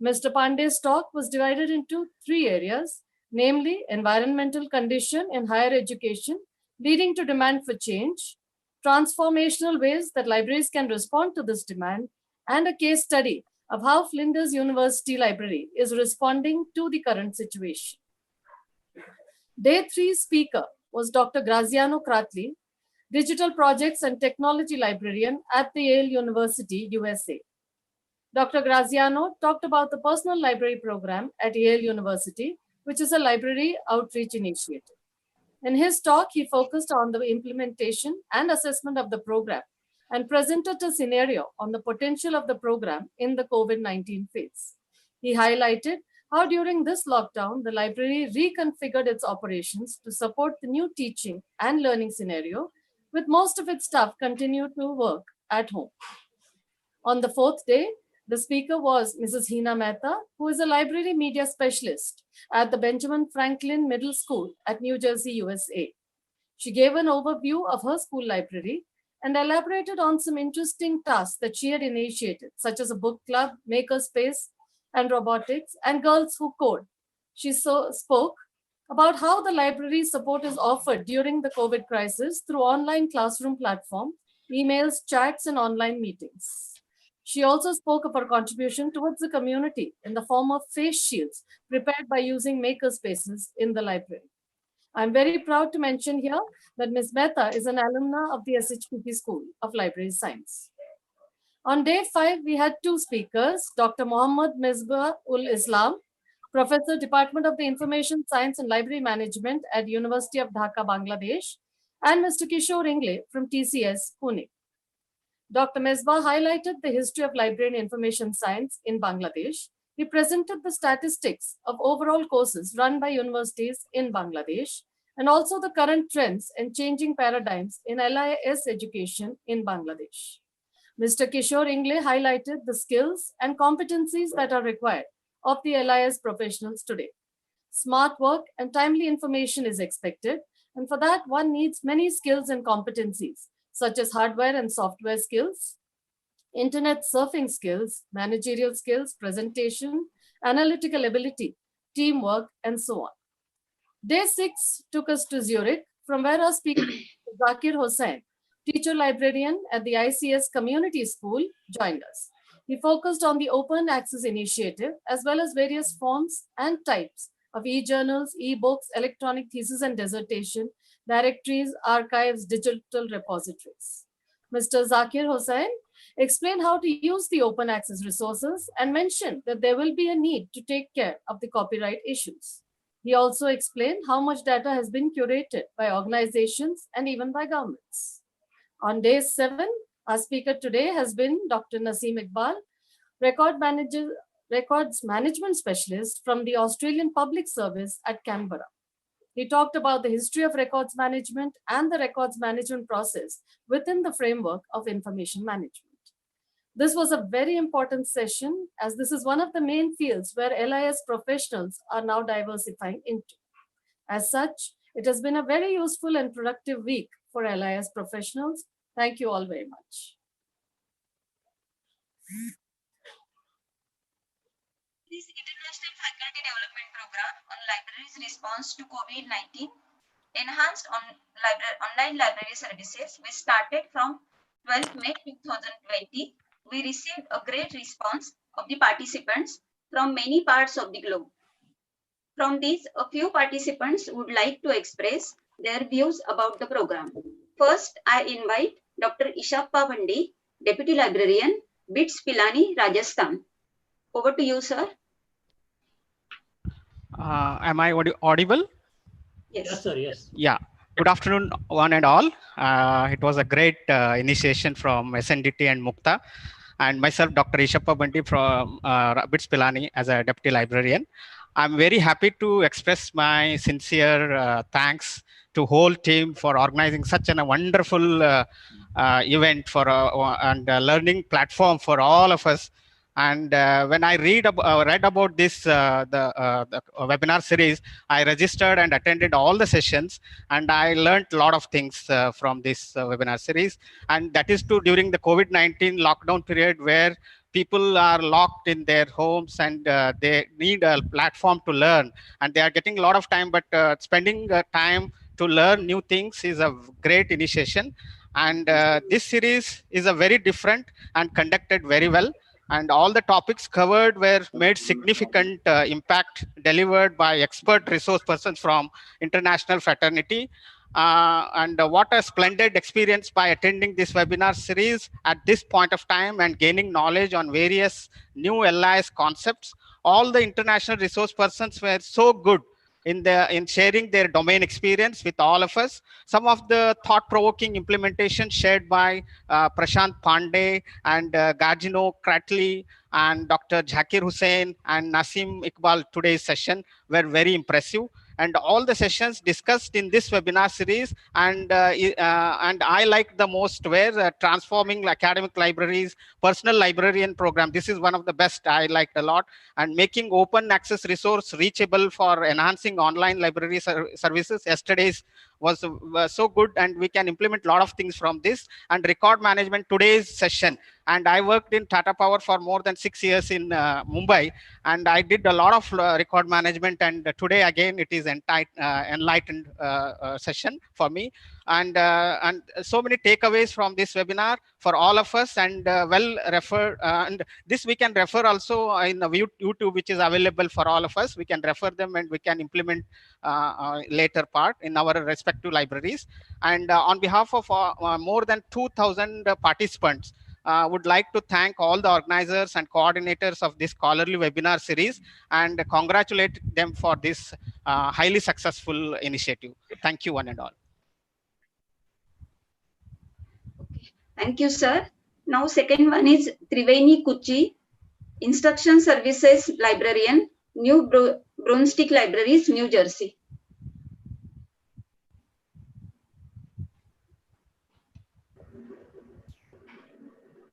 Mr. Pandey's talk was divided into 3 areas, namely environmental condition in higher education, leading to demand for change, transformational ways that libraries can respond to this demand, and a case study of how Flinders University Library is responding to the current situation. Day 3 speaker was Dr. Graziano Cratli, Digital Projects and Technology Librarian at the Yale University, USA. Dr. Graziano talked about the Personal Library Program at Yale University, which is a library outreach initiative. In his talk, he focused on the implementation and assessment of the program and presented a scenario on the potential of the program in the COVID-19 phase. He highlighted how during this lockdown, the library reconfigured its operations to support the new teaching and learning scenario, with most of its staff continue to work at home. On the 4th day, the speaker was Mrs. Hina Mehta, who is a library media specialist at the Benjamin Franklin Middle School at New Jersey, USA. She gave an overview of her school library and elaborated on some interesting tasks that she had initiated, such as a book club, makerspace, and robotics, and Girls Who Code. She spoke about how the library support is offered during the COVID crisis through online classroom platform, emails, chats, and online meetings. She also spoke of her contribution towards the community in the form of face shields prepared by using makerspaces in the library. I'm very proud to mention here that Ms. Mehta is an alumna of the SHPT School of Library Science. On day 5, we had 2 speakers, Dr. Mohammad Misbah ul Islam, Professor, Department of the Information Science and Library Management at University of Dhaka, Bangladesh, and Mr. Kishore Ingle from TCS, Pune. Dr. Misbah highlighted the history of library and information science in Bangladesh. He presented the statistics of overall courses run by universities in Bangladesh, and also the current trends and changing paradigms in LIS education in Bangladesh. Mr. Kishore Ingle highlighted the skills and competencies that are required of the LIS professionals today. Smart work and timely information is expected, and for that one needs many skills and competencies, such as hardware and software skills, internet surfing skills, managerial skills, presentation, analytical ability, teamwork, and so on. Day 6 took us to Zurich, from where our speaker, Zakir Hossain, teacher librarian at the ICS Community School, joined us. He focused on the open access initiative, as well as various forms and types of e-journals, e-books, electronic thesis and dissertation, directories, archives, digital repositories. Mr. Zakir Hossain explained how to use the open access resources, and mentioned that there will be a need to take care of the copyright issues. He also explained how much data has been curated by organizations and even by governments. On day 7, our speaker today has been Dr. Naseem Iqbal, records management specialist from the Australian Public Service at Canberra. He talked about the history of records management and the records management process within the framework of information management. This was a very important session, as this is one of the main fields where LIS professionals are now diversifying into. As such, it has been a very useful and productive week for LIS professionals. Thank you all very much. This International Faculty Development Program on Libraries' Response to COVID-19 enhanced online library services, which started from 12th May 2020. We received a great response of the participants from many parts of the globe. From these, a few participants would like to express their views about the program. First, I invite Dr. Ishappa Bandi, Deputy Librarian, BITS Pilani, Rajasthan. Over to you, sir. Am I audible? Yes. Yes, sir. Yes. Yeah. Good afternoon, one and all. It was a great initiation from SNDT and Mukta, and myself, Dr. Ishappa Bandi from BITS Pilani as a Deputy Librarian. I'm very happy to express my sincere thanks to whole team for organizing such a wonderful event for and learning platform for all of us. And when I read about this the webinar series, I registered and attended all the sessions, and I learned a lot of things from this webinar series. And that is too during the COVID-19 lockdown period, where people are locked in their homes and they need a platform to learn, and they are getting a lot of time, but spending time to learn new things is a great initiation. And this series is a very different and conducted very well, and all the topics covered were made significant impact, delivered by expert resource persons from international fraternity. And what a splendid experience by attending this webinar series at this point of time and gaining knowledge on various new LIS concepts. All the international resource persons were so good in sharing their domain experience with all of us. Some of the thought-provoking implementation shared by Prashant Pandey and Gajino Kratley and Dr. Zakir Hussain and Naseem Iqbal today's session were very impressive. And all the sessions discussed in this webinar series and I liked the most were transforming academic libraries, personal librarian program. This is one of the best I liked a lot, and making open access resource reachable for enhancing online library services. Yesterday's was so good, and we can implement a lot of things from this. And record management, today's session, and I worked in Tata Power for more than 6 years in Mumbai, and I did a lot of record management, and today again it is enlightened session for me, and so many takeaways from this webinar for all of us, and well referred, and this we can refer also in YouTube, which is available for all of us. We can refer them and we can implement later part in our respective libraries. And on behalf of more than 2,000 participants, would like to thank all the organizers and coordinators of this scholarly webinar series and congratulate them for this highly successful initiative. Thank you, one and all. Thank you, sir. Now, second one is Triveni Kuchi, Instruction Services Librarian, New Brunswick Libraries, New Jersey.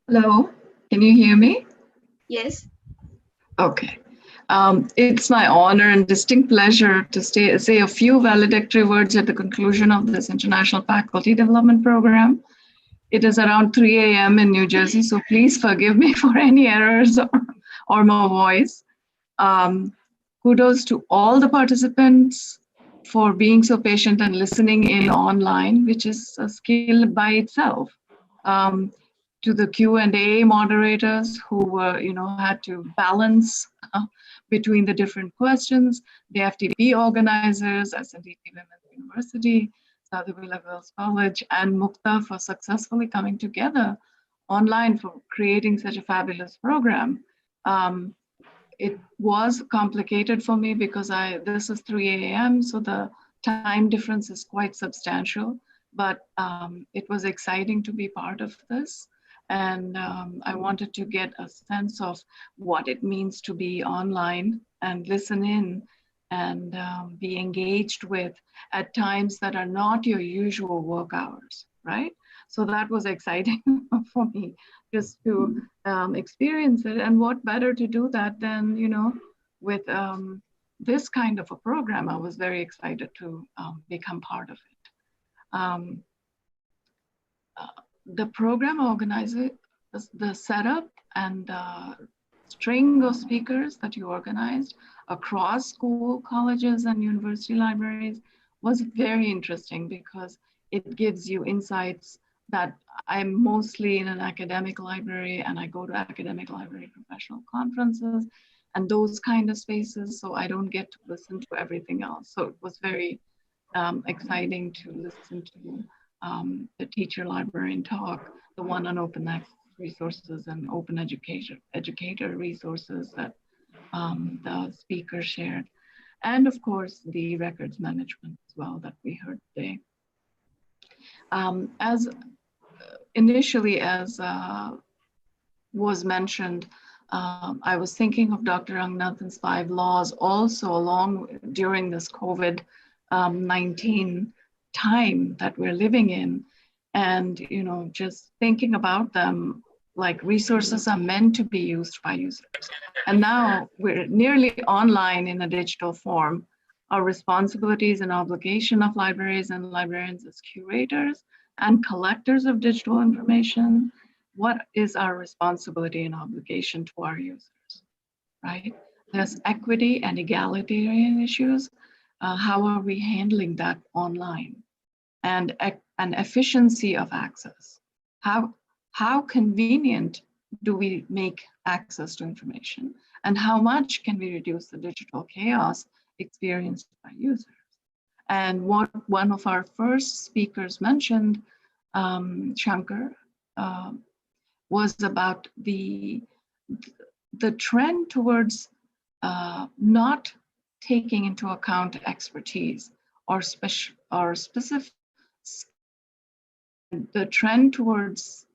Hello, can you hear me? Yes. Okay. It's my honor and distinct pleasure to say a few valedictory words at the conclusion of this International Faculty Development Program. It is around 3 a.m. in New Jersey, so please forgive me for any errors or my voice. Kudos to all the participants for being so patient and listening in online, which is a skill by itself. To the Q&A moderators who had to balance between the different questions, the FTP organizers, SNDT Women's University, Sadhguru Girls College, and Mukta for successfully coming together online for creating such a fabulous program. It was complicated for me because this is 3 a.m., so the time difference is quite substantial, but it was exciting to be part of this. And I wanted to get a sense of what it means to be online and listen in and be engaged with at times that are not your usual work hours, right? So that was exciting for me, just to experience it. And what better to do that than, with this kind of a program. I was very excited to become part of it. The program organizer, the setup and the string of speakers that you organized across school, colleges, and university libraries was very interesting because it gives you insights that I'm mostly in an academic library and I go to academic library professional conferences and those kind of spaces, so I don't get to listen to everything else. So it was very exciting to listen to the teacher librarian talk, the one on open access resources and open educator resources that the speaker shared. And of course, the records management as well that we heard today. As was mentioned, I was thinking of Dr. Ranganathan's 5 laws also along during this COVID-19 time that we're living in. And, just thinking about them, like resources are meant to be used by users. And now we're nearly online in a digital form. Our responsibilities and obligation of libraries and librarians as curators and collectors of digital information. What is our responsibility and obligation to our users, right? There's equity and egalitarian issues. How are we handling that online? And efficiency of access. How convenient do we make access to information? And how much can we reduce the digital chaos experienced by users? And what one of our first speakers mentioned, Shankar, was about the trend towards not taking into account expertise or specific. The trend towards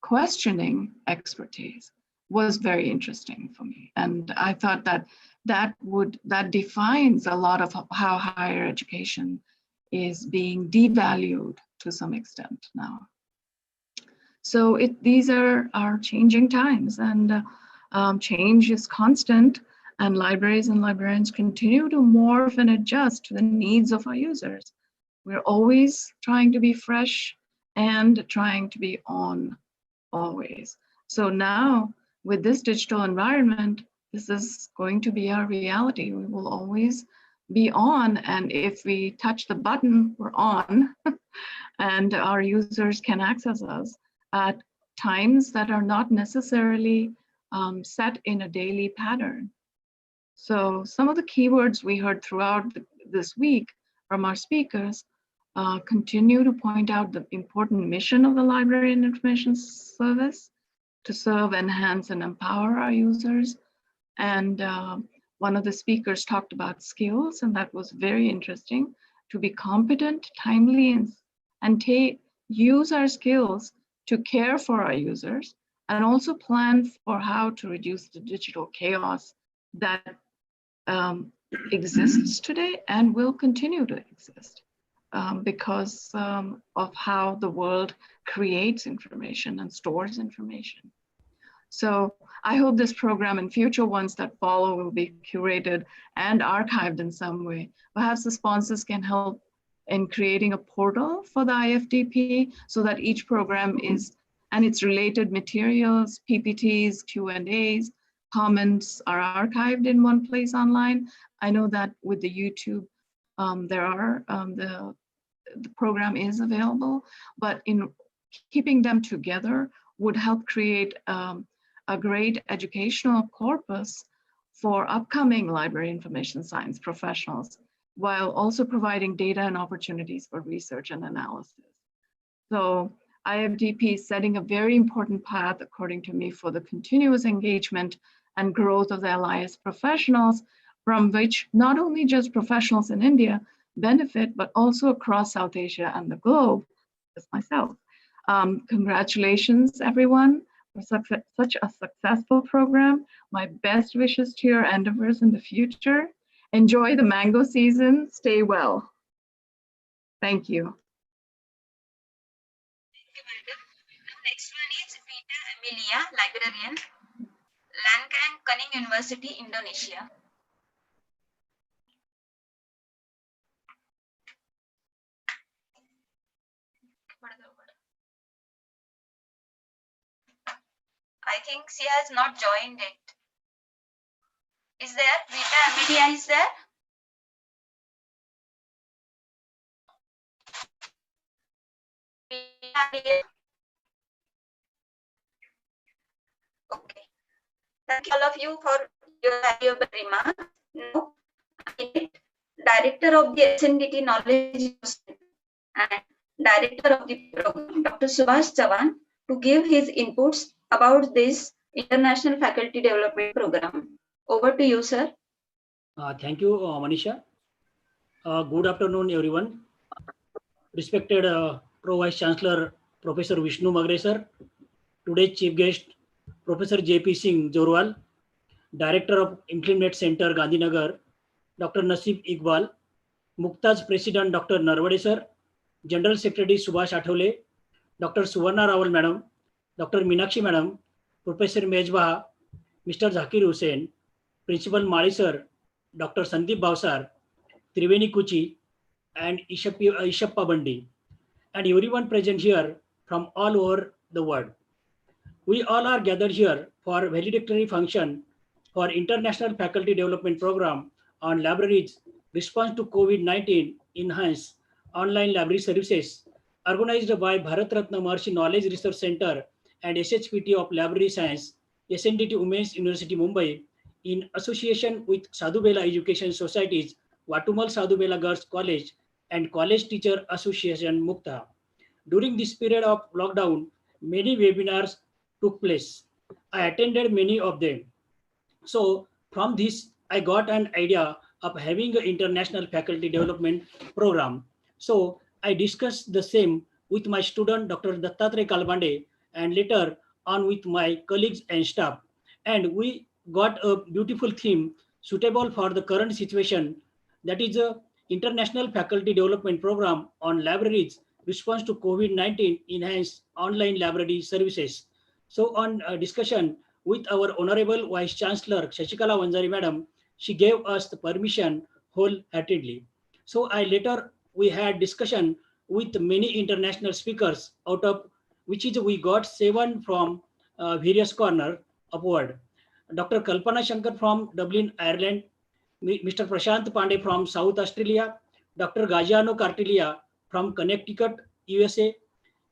questioning expertise was very interesting for me. And I thought that defines a lot of how higher education is being devalued to some extent now. So these are our changing times, and change is constant, and libraries and librarians continue to morph and adjust to the needs of our users. We're always trying to be fresh and trying to be on always. So now with this digital environment, this is going to be our reality. We will always be on, and if we touch the button, we're on, and our users can access us at times that are not necessarily set in a daily pattern. So some of the keywords we heard throughout this week from our speakers continue to point out the important mission of the Library and Information Service to serve, enhance, and empower our users. And one of the speakers talked about skills, and that was very interesting, to be competent, timely, and use our skills to care for our users, and also plan for how to reduce the digital chaos that exists today and will continue to exist because of how the world creates information and stores information. So I hope this program and future ones that follow will be curated and archived in some way. Perhaps the sponsors can help in creating a portal for the IFDP so that each program and its related materials, PPTs, Q&As, comments are archived in one place online. I know that with the YouTube, the program is available, but in keeping them together would help create a great educational corpus for upcoming library information science professionals, while also providing data and opportunities for research and analysis. So IFDP is setting a very important path, according to me, for the continuous engagement and growth of the LIS professionals, from which not only just professionals in India benefit, but also across South Asia and the globe, as myself. Congratulations, everyone, for such a successful program. My best wishes to your endeavors in the future. Enjoy the mango season. Stay well. Thank you. Next one is Rita Amelia, librarian, Lanka and Kuning University, Indonesia. I think she has not joined it. Is there? Rita Amelia is there? Rita Amelia. Okay. Thank you all of you for your valuable remarks. Now, Director of the SNDT Knowledge and Director of the program, Dr. Subhash Chavan, to give his inputs about this International Faculty Development Program. Over to you, sir. Thank you, Manisha. Good afternoon, everyone. Respected Pro Vice Chancellor, Professor Vishnu Magre, sir. Today's chief guest, Professor J.P. Singh Jorwal, Director of Implement Center, Gandhinagar, Dr. Nasib Iqbal, Mukta's President, Dr. Narwade, sir, General Secretary Subhash Athole, Dr. Suvarna Rawal, Madam, Dr. Meenakshi, Madam, Professor Mejbaha, Mr. Zakir Hussain, Principal Mali, sir, Dr. Sandeep Bhavsar, Triveni Kuchi, and Ishappa Bandi, and everyone present here from all over the world. We all are gathered here for valedictory function for International Faculty Development Program on Libraries Response to COVID-19 Enhanced Online Library Services, organized by Bharat Ratna Maharshi Knowledge Research Center and SHPT of Library Science, SNDT Women's University Mumbai, in association with Sadhu Bela Education Societies, Watumal Sadhu Bela Girls College, and College Teacher Association Mukta. During this period of lockdown, many webinars took place. I attended many of them. So from this, I got an idea of having an international faculty development program. So I discussed the same with my student, Dr. Dattatreya Kalbande, and later on with my colleagues and staff. And we got a beautiful theme suitable for the current situation, that is a International Faculty Development Program on Libraries Response to COVID-19 Enhanced Online Library Services. So on discussion with our Honorable Vice Chancellor, Shashikala Vanjari Madam, she gave us the permission wholeheartedly. So we had discussion with many international speakers, out of which is we got 7 from various corners upward. Dr. Kalpana Shankar from Dublin, Ireland, Mr. Prashant Pandey from South Australia, Dr. Gajiano Cartilia from Connecticut, USA,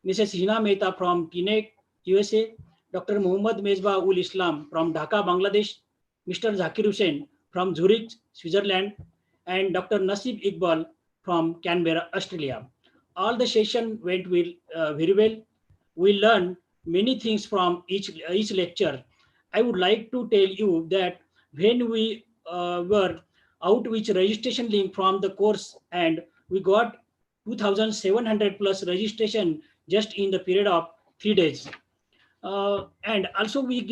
Mrs. Hina Mehta from Teaneck, USA, Dr. Muhammad Mezba ul Islam from Dhaka, Bangladesh, Mr. Zakir Hussain from Zurich, Switzerland, and Dr. Nasib Iqbal from Canberra, Australia. All the session went very well. We learned many things from each lecture. I would like to tell you that when we were out with registration link from the course, and we got 2,700 plus registration just in the period of 3 days. And also we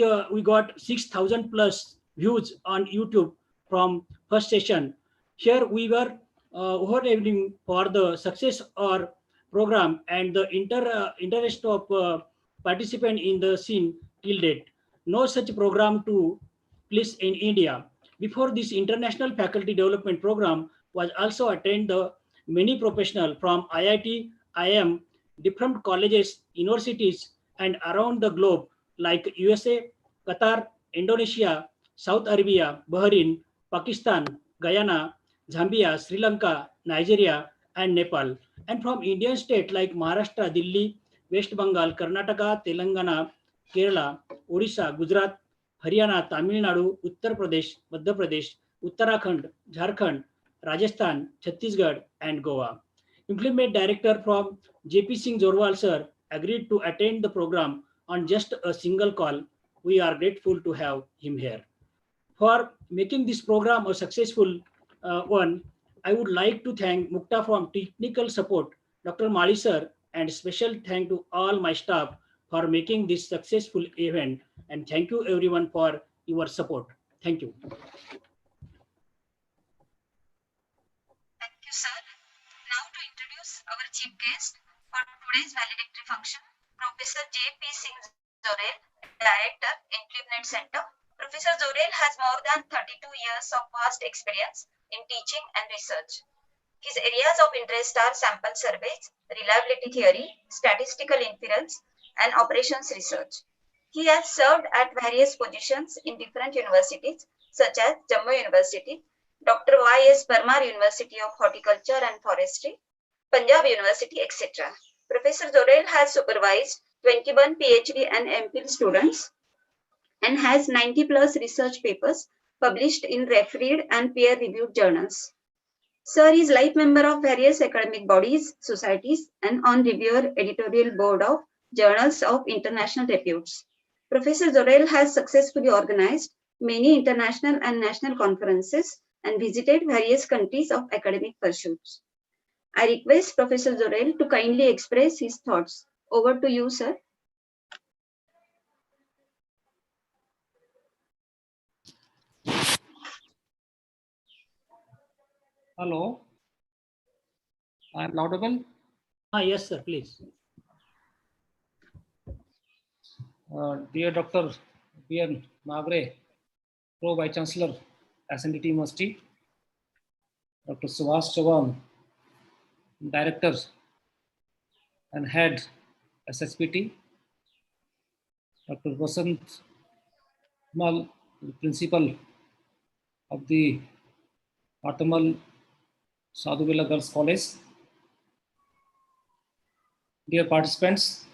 got 6,000 plus views on YouTube from first session. Here we were overwhelming for the success or program and the interest of participant in the scene till date. No such program to place in India. Before this international faculty development program was also attend the many professional from IIT, IM, different colleges, universities, and around the globe like USA, Qatar, Indonesia, South Arabia, Bahrain, Pakistan, Guyana, Zambia, Sri Lanka, Nigeria, and Nepal. And from Indian state like Maharashtra, Delhi, West Bengal, Karnataka, Telangana, Kerala, Odisha, Gujarat, Haryana, Tamil Nadu, Uttar Pradesh, Madhya Pradesh, Uttarakhand, Jharkhand, Rajasthan, Chhattisgarh, and Goa. Implement Director from J.P. Singh Jorwal, sir, agreed to attend the program on just a single call. We are grateful to have him here. For making this program a successful one, I would like to thank Mukta from technical support, Dr. Mali sir, and special thank to all my staff for making this successful event. And thank you everyone for your support. Thank you. Thank you, sir. Now to introduce our chief guest for today's valedictory function, Professor J.P. Singh Zorel, Director, IncludeNet Center. Professor Zorel has more than 32 years of vast experience in teaching and research. His areas of interest are sample surveys, reliability theory, statistical inference, and operations research. He has served at various positions in different universities such as Jammu University, Dr. Y.S. Parmar University of Horticulture and Forestry, Punjab University, etc. Professor Zorel has supervised 21 PhD and MPhil students and has 90 plus research papers published in refereed and peer-reviewed journals. Sir is life member of various academic bodies, societies, and on reviewer editorial board of journals of international reputes. Professor Zorel has successfully organized many international and national conferences and visited various countries of academic pursuits. I request Professor Zorel to kindly express his thoughts. Over to you, sir. Hello, I am audible. Yes, sir, please. Dear Dr. B.N. Magre, Pro Vice Chancellor, SNDT University, Dr. Subhash Chauhan, Director and Head, SSPT, Dr. Vasant Mal, Principal of the Atamal Sadhubela Girls College. Dear participants,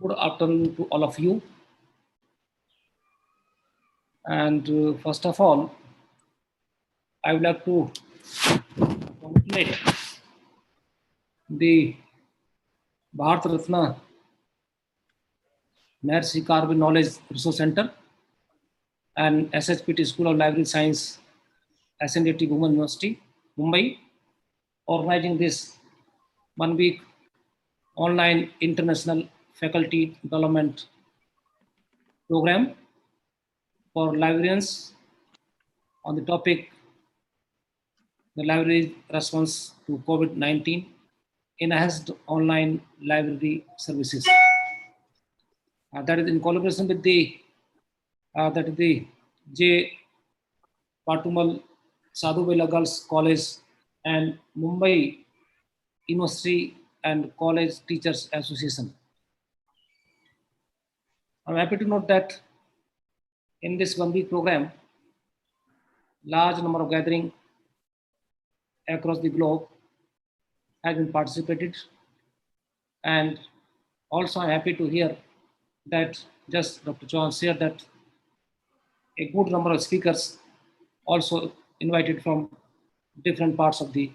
good afternoon to all of you. And first of all, I would like to congratulate the Bharat Ratna Mercy Carbon Knowledge Resource Center and SHPT School of Library Science, SNDT Women University, Mumbai, organizing this 1 week online international faculty development program for librarians on the topic the library response to COVID-19 enhanced online library services. That is in collaboration with the J. Patumal Sadhubela Girls College and Mumbai University and College Teachers Association. I'm happy to note that in this 1 week program, large number of gathering across the globe has been participated, and also I'm happy to hear that just Dr. Chauhan shared that a good number of speakers also invited from different parts of the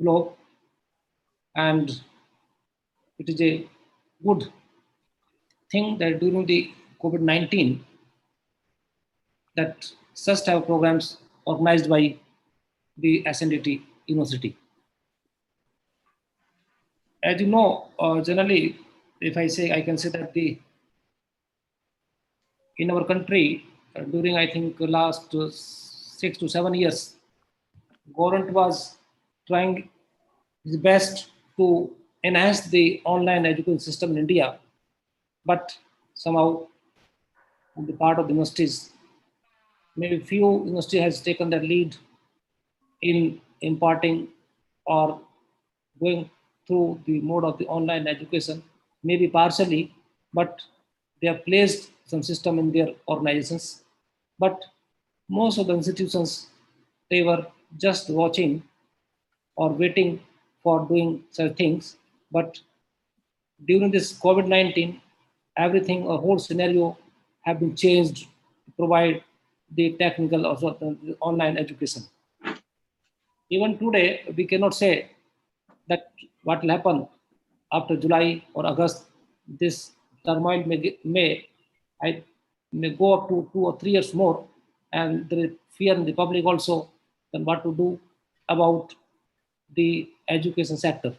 globe, and it is a good thing that during the COVID-19 that such type of programs organized by the SNDT University. As you know, generally, if I say, I can say that in our country, during I think last 6 to 7 years, government was trying its best to enhance the online education system in India, but somehow on the part of the universities, maybe few university has taken the lead in imparting or going through the mode of the online education, maybe partially, but they have placed some system in their organizations. But most of the institutions, they were just watching or waiting for doing such things. But during this COVID-19, everything, a whole scenario have been changed to provide the technical or the online education. Even today, we cannot say that what will happen after July or August, this turmoil may go up to 2 or 3 years more, and there is fear in the public also then what to do about the education sector,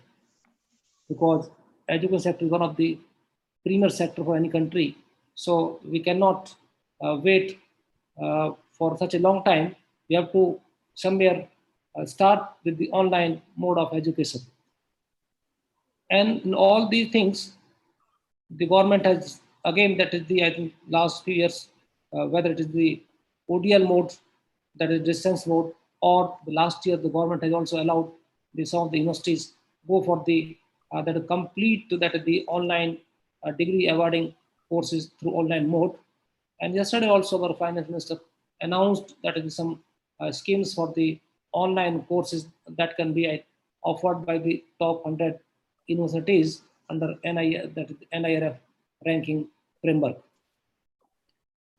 because education sector is one of the premier sector for any country. So we cannot wait for such a long time. We have to somewhere start with the online mode of education. And in all these things, the government has, again, that is the, I think, last few years, whether it is the ODL mode, that is distance mode, or the last year the government has also allowed some of the universities go for the that complete that is the online degree awarding courses through online mode. And yesterday also our finance minister announced that there is some schemes for the online courses that can be offered by the top 100 universities under that is NIRF ranking framework.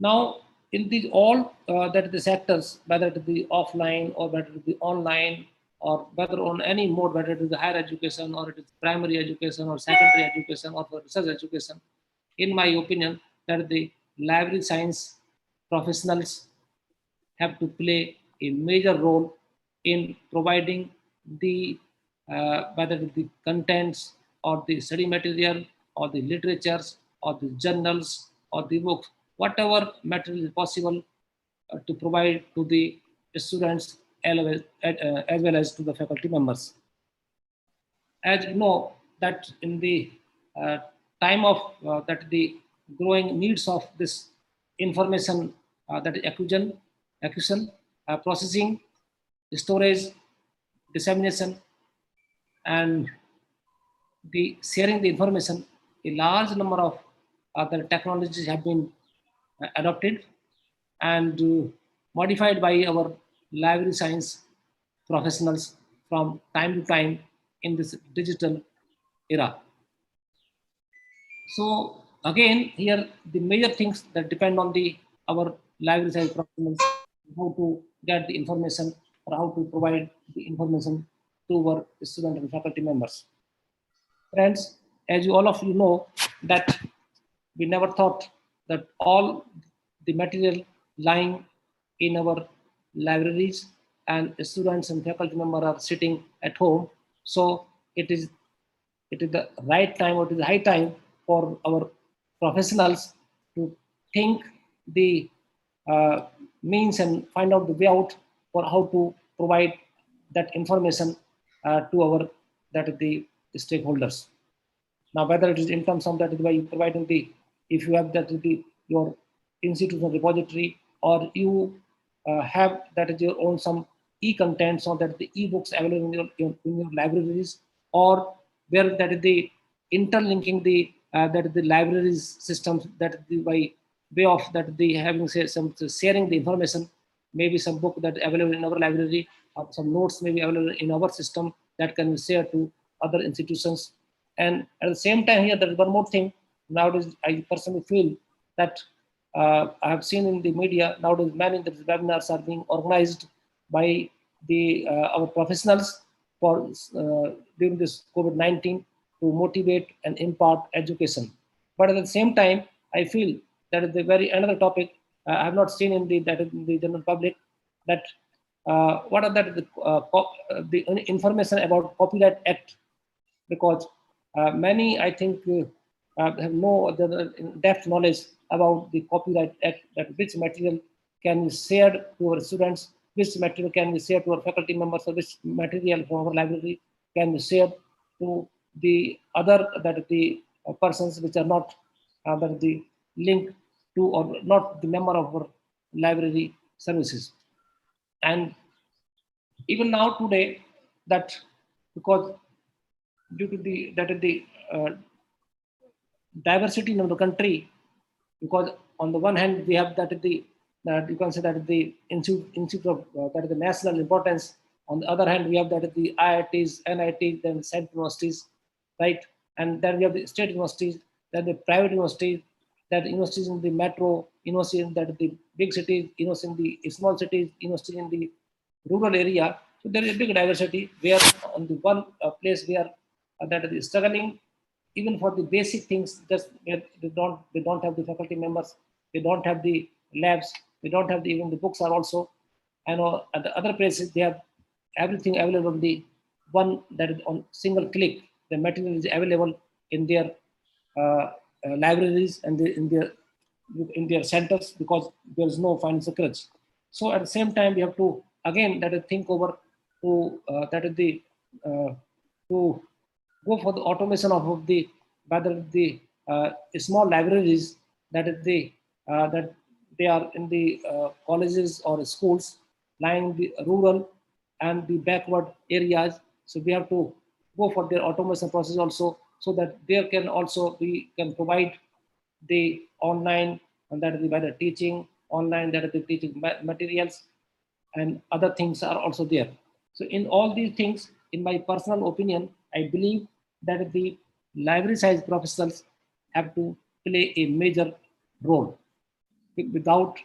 Now, in these all that the sectors, whether it is the offline or whether it is the online or whether on any mode, whether it is the higher education or it is primary education or secondary education or for research education, in my opinion, that the library science professionals have to play a major role in providing the whether the contents or the study material or the literatures or the journals or the books, whatever material is possible to provide to the students as well as to the faculty members. As you know that in the time of that the growing needs of this information that is acquisition, processing, storage, dissemination, and the sharing the information, a large number of other technologies have been adopted and modified by our library science professionals from time to time in this digital era. So again, here the major things that depend on the our library science professionals, how to get the information or how to provide the information to our student and faculty members. Friends, as you all of you know, that we never thought that all the material lying in our libraries and students and faculty members are sitting at home. So it is the right time, or it is the high time for our professionals to think the means and find out the way out for how to provide that information to our the stakeholders. Now, whether it is in terms of that by providing the, if you have that your institutional repository, or you have that is your own some e-contents or that the e-books available in your libraries, or where that is the interlinking the that is the libraries systems, that is the by way of that the having say some sharing the information, maybe some book that available in our library or some notes may be available in our system that can be shared to other institutions. And at the same time here, there is one more thing. Nowadays, I personally feel that I have seen in the media nowadays many of the webinars are being organized by the our professionals for during this COVID-19 to motivate and impart education. But at the same time, I feel that is the very another topic I have not seen in the that in the general public, that what are that the information about Copyright Act, because many, I think, have no depth knowledge about the Copyright Act, that which material can be shared to our students, which material can be shared to our faculty members, or which material from our library can be shared to the other that the persons which are not that the link to or not the member of our library services. And even now today, that because due to the that is the diversity in the country, because on the one hand we have that the you can say that the institute of that is the national importance. On the other hand, we have that the IITs, NITs, then central universities, right? And then we have the state universities, then the private universities, that universities in the metro, universities that the big cities, universities in the small cities, universities in the rural area. So there is a big diversity where on the one place we are that is struggling even for the basic things, just they don't have the faculty members, they don't have the labs, they don't have even the books are also. I know at the other places they have everything available on the one that is on single click. The material is available in their libraries and in their centers, because there is no financial crunch. So at the same time, we have to again that is think over to that is the to go for the automation of the whether the small libraries that is the that they are in the colleges or schools lying the rural and the backward areas. So we have to go for their automation process also, so that there can also we can provide the online, and that is the better teaching online, that is the teaching materials and other things are also there. So in all these things, in my personal opinion, I believe that the library science professionals have to play a major role. Without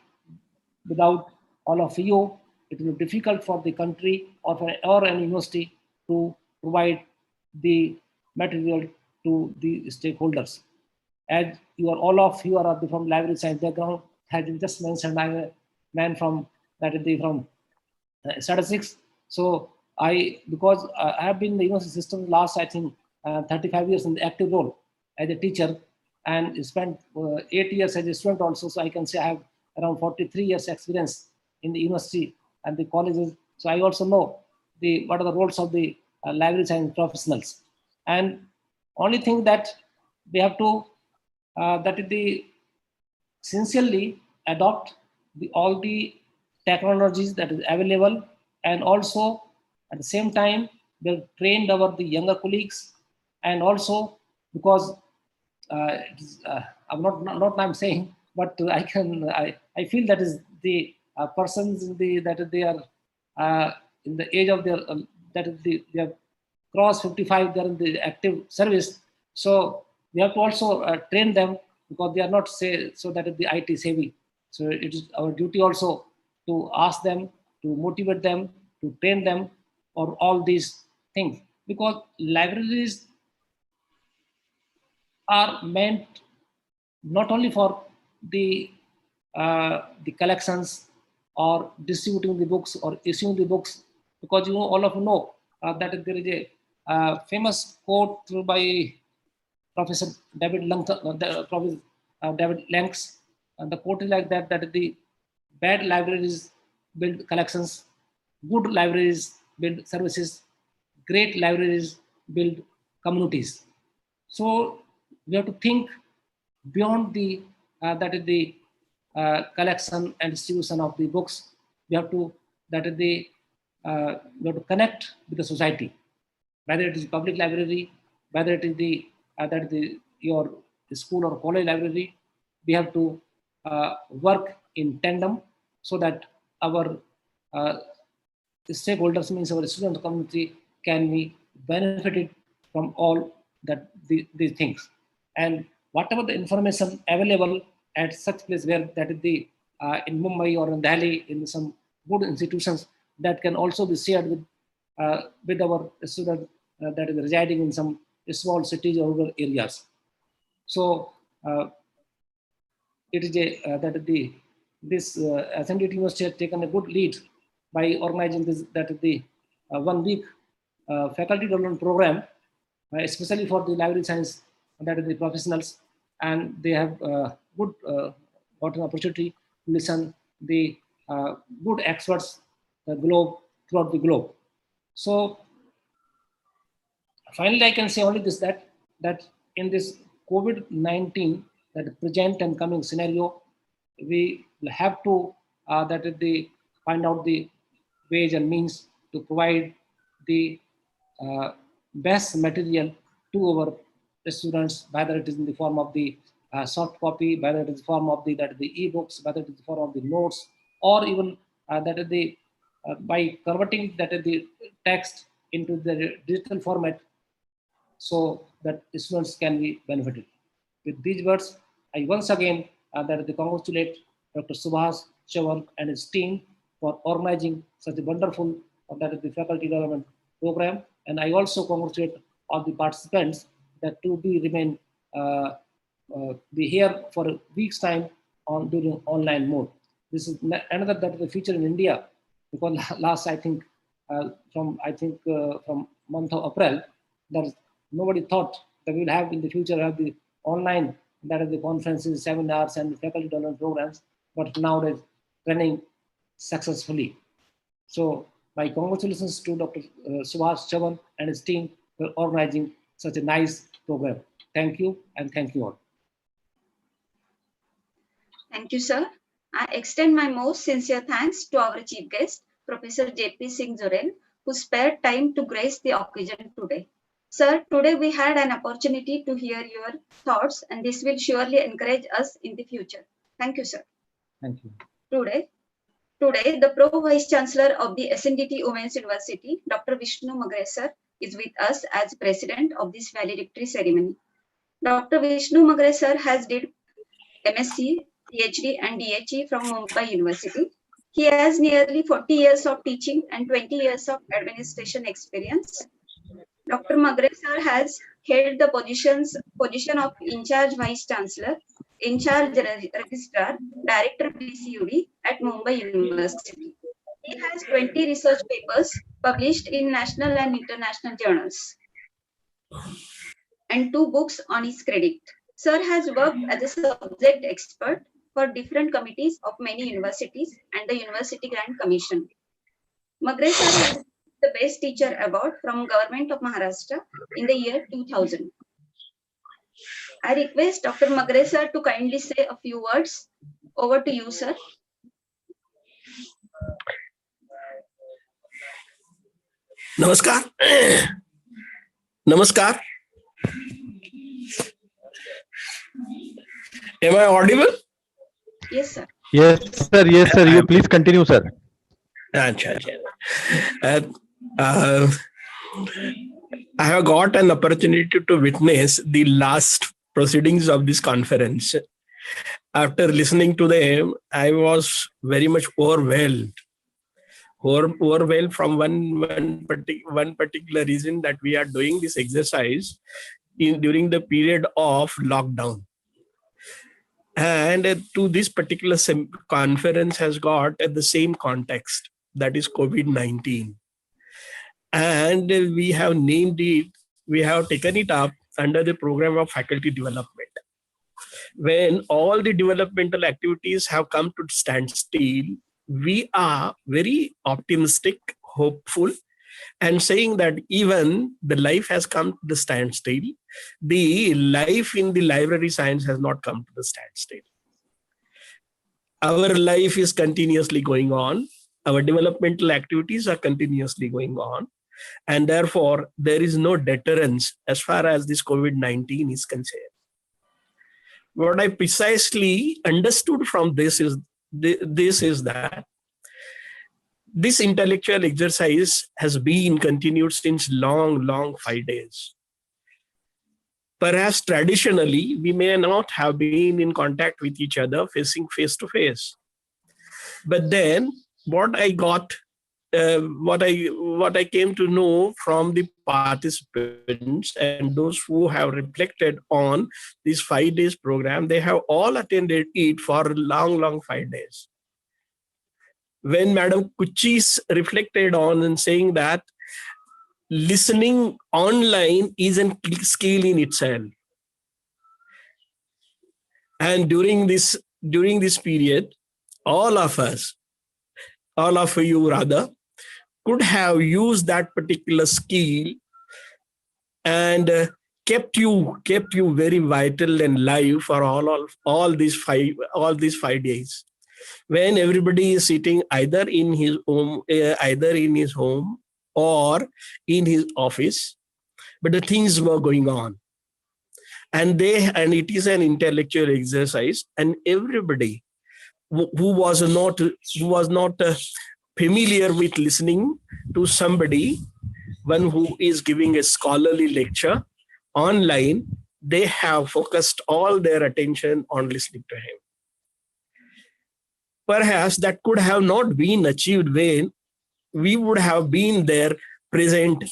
all of you, it will be difficult for the country or an university to provide the material to the stakeholders. As you are all of you are from library science background, as you just mentioned, I'm a man from from statistics. So because I have been in the university system last, I think, 35 years in the active role as a teacher, and spent 8 years as a student also. So I can say I have around 43 years experience in the university and the colleges. So I also know what are the roles of the library science professionals. And only thing that they have to that is the sincerely adopt all the technologies that is available, and also at the same time they trained the younger colleagues, and also because I'm not I'm saying, but I feel that is the persons in the that they are in the age of their that is they have crossed 55, they're in the active service. So we have to also train them, because they are not say so that is the IT savvy. So it is our duty also to ask them, to motivate them, to train them for all these things, because libraries are meant not only for the collections or distributing the books or issuing the books, because all of you know that there is a famous quote by Professor David David Lanks, and the quote is like that: that the bad libraries build collections, good libraries build services, great libraries build communities. So we have to think beyond the that is the collection and distribution of the books. We have to that is the we have to connect with the society, whether it is public library, whether it is the that the your school or college library. We have to work in tandem, so that our stakeholders, means our student community, can be benefited from all these things. And whatever the information available at such place where that is the in Mumbai or in Delhi, in some good institutions, that can also be shared with our students that is residing in some small cities or rural areas. So it is that is this SNDT University has taken a good lead by organizing this, that is the 1 week faculty development program, especially for the library science, that is the professionals, and they have good got an opportunity to listen the good experts throughout the globe. So finally, I can say only this, that in this COVID-19, that present and coming scenario, we have to that is the find out the ways and means to provide the best material to our students, whether it is in the form of the soft copy, whether it is the form of the e-books, whether it is the form of the notes, or even that is the by converting that is the text into the digital format, so that students can be benefited. With these words, I once again congratulate Dr. Subhas Chavan and his team for organizing such a wonderful that is the faculty development program. And I also congratulate all the participants that to be remain be here for a week's time on during online mode. This is another that is the feature in India, because last I think from month of April, that nobody thought that we will have in the future have the online, that is the conferences, seminars, and faculty development programs, but nowadays running successfully. So my congratulations to Dr. Subhash Chavan and his team for organizing such a nice program. Thank you, and thank you all. Thank you, sir. I extend my most sincere thanks to our chief guest, Professor J.P. Singh Jorel, who spared time to grace the occasion today. Sir, today we had an opportunity to hear your thoughts, and this will surely encourage us in the future. Thank you, sir. Thank you. Today, the Pro Vice Chancellor of the SNDT Women's University, Dr. Vishnu Magre sir, is with us as President of this valedictory ceremony. Dr. Vishnu Magre sir has did MSc, PhD and DHE from Mumbai University. He has nearly 40 years of teaching and 20 years of administration experience. Dr. Magre sir has held the position of In-charge Vice Chancellor, In-charge Registrar, Director BCUD at Mumbai University. He has 20 research papers published in national and international journals and 2 books on his credit. Sir has worked as a subject expert for different committees of many universities and the University Grant Commission. Magre sir has the Best Teacher Award from Government of Maharashtra in the year 2000. I request Dr. Magre sir to kindly say a few words. Over to you, sir. Namaskar. Namaskar. Am I audible? Yes, sir. Yes, sir. Yes, sir. You please continue, sir. I have got an opportunity to witness the last proceedings of this conference. After listening to them, I was very much overwhelmed. Overwhelmed from one particular reason, that we are doing this exercise during the period of lockdown. And to this particular conference has got the same context, that is COVID-19. And we have named it, we have taken it up under the program of faculty development. When all the developmental activities have come to standstill, we are very optimistic, hopeful, and saying that even the life has come to the standstill, the life in the library science has not come to the standstill. Our life is continuously going on. Our developmental activities are continuously going on. And therefore, there is no deterrence as far as this COVID-19 is concerned. What I precisely understood from this is that this intellectual exercise has been continued since long 5 days. Perhaps traditionally, we may not have been in contact with each other, facing face to face. But then what I got, what I came to know from the participants and those who have reflected on this 5 days program, they have all attended it for long 5 days. When Madam Kuchis reflected on and saying that listening online is a skill in itself. And during this period, all of you rather, could have used that particular skill and kept you very vital and live for all these 5 days. When everybody is sitting either in his home or in his office, but the things were going on, and it is an intellectual exercise, and everybody who was not familiar with listening to somebody, one who is giving a scholarly lecture online, they have focused all their attention on listening to him. Perhaps that could have not been achieved when we would have been there present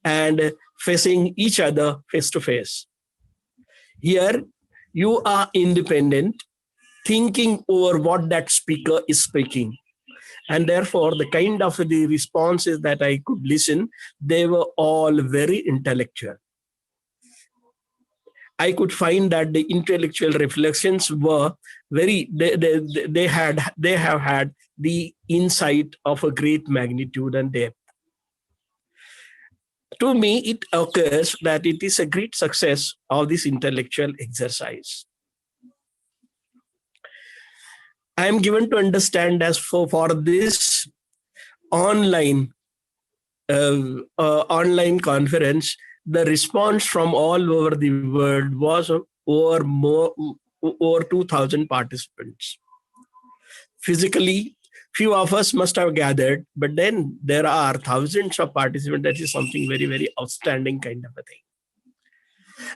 and facing each other face to face. Here, you are independent, thinking over what that speaker is speaking. And therefore, the kind of the responses that I could listen, they were all very intellectual. I could find that the intellectual reflections were very, they have had the insight of a great magnitude and depth. To me, it occurs that it is a great success of this intellectual exercise. I am given to understand as for this online online conference, the response from all over the world was over 2,000 participants. Physically, few of us must have gathered, but then there are thousands of participants. That is something very, very outstanding kind of a thing.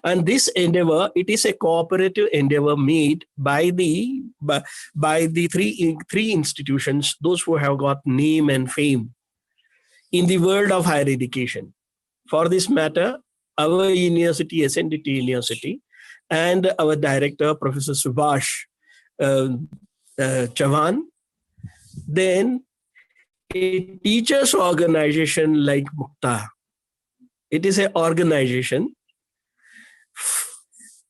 And this endeavor, it is a cooperative endeavor made by the three institutions, those who have got name and fame in the world of higher education. For this matter, our university, SNDT University, and our director, Professor Subhash Chavan, then a teachers organization like Mukta. It is an organization,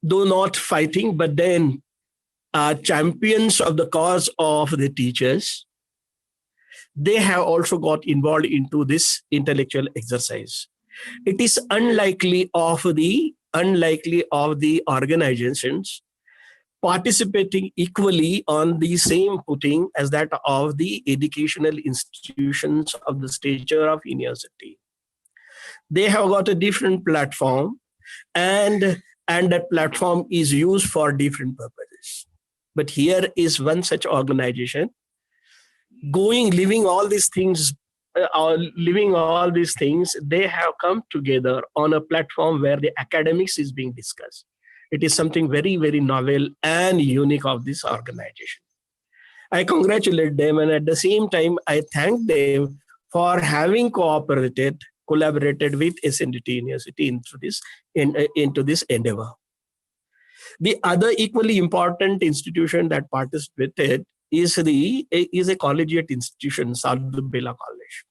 though not fighting, but then are champions of the cause of the teachers. They have also got involved into this intellectual exercise. It is unlikely of the organizations participating equally on the same footing as that of the educational institutions of the stature of university. They have got a different platform, and that platform is used for different purposes. But here is one such organization living all these things, they have come together on a platform where the academics is being discussed. It is something very, very novel and unique of this organization. I congratulate them, and at the same time, I thank them for having collaborated with SNDT University into this endeavor. The other equally important institution that participated is a collegiate institution, Sadhubela College.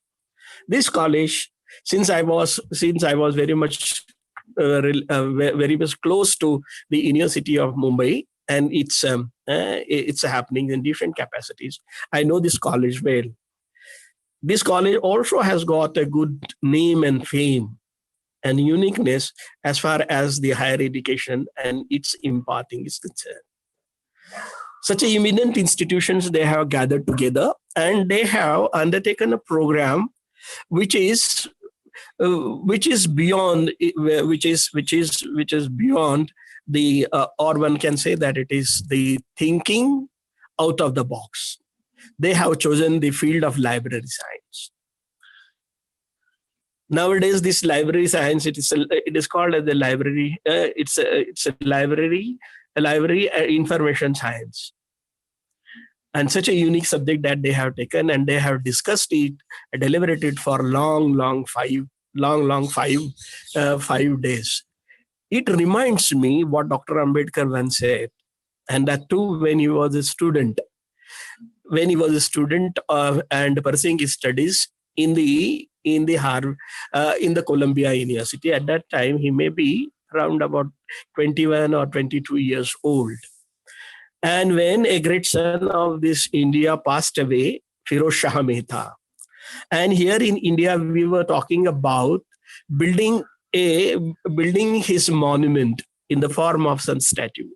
This college, since I was very much close to the University of Mumbai, and it's happening in different capacities, I know this college well. This college also has got a good name and fame and uniqueness as far as the higher education and its imparting is concerned. Such eminent institutions, they have gathered together and they have undertaken a program which is beyond the or one can say that it is the thinking out of the box. They have chosen the field of library science. Nowadays, this library science, it is called as the library. It's a library information science, and such a unique subject that they have taken and they have discussed it, deliberated for long 5 days. It reminds me what Dr. Ambedkar once said, and that too when he was a student. When he was a student and pursuing his studies in the Columbia University. At that time, he may be around about 21 or 22 years old. And when a great son of this India passed away, Firoz Shah Mehta, and here in India we were talking about building his monument in the form of some statue.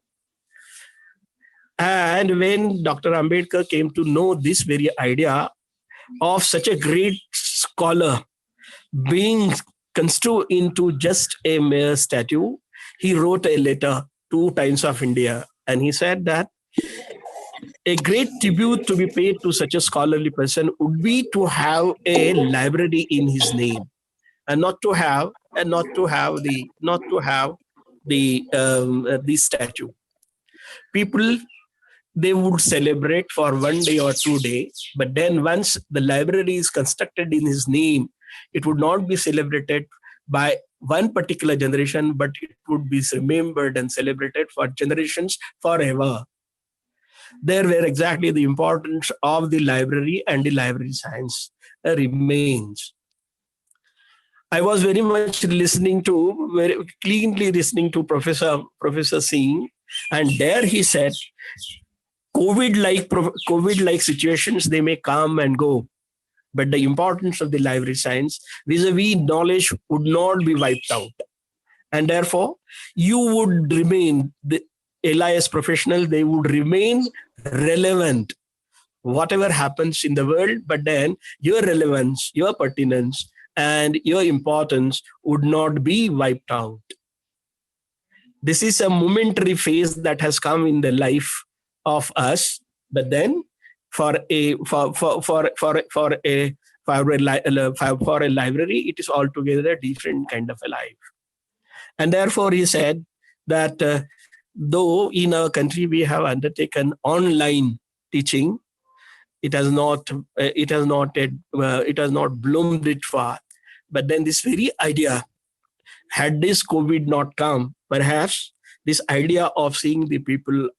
And when Dr. Ambedkar came to know this very idea of such a great scholar being construed into just a mere statue, he wrote a letter to Times of India, and he said that a great tribute to be paid to such a scholarly person would be to have a library in his name, and not to have the statue. People, they would celebrate for 1 day or 2 days, but then once the library is constructed in his name, it would not be celebrated by one particular generation, but it would be remembered and celebrated for generations forever. There where exactly the importance of the library and the library science remains. I was very much very cleanly listening to Professor Singh, and there he said, COVID-like situations, they may come and go, but the importance of the library science vis-a-vis knowledge would not be wiped out. And therefore, you would remain, the LIS professional, they would remain relevant, whatever happens in the world, but then your relevance, your pertinence, and your importance would not be wiped out. This is a momentary phase that has come in the life of us, but then for a library, it is altogether a different kind of a life. And therefore, he said that though in our country we have undertaken online teaching, it has not bloomed it far. But then this very idea, had this COVID not come, perhaps this idea of seeing the people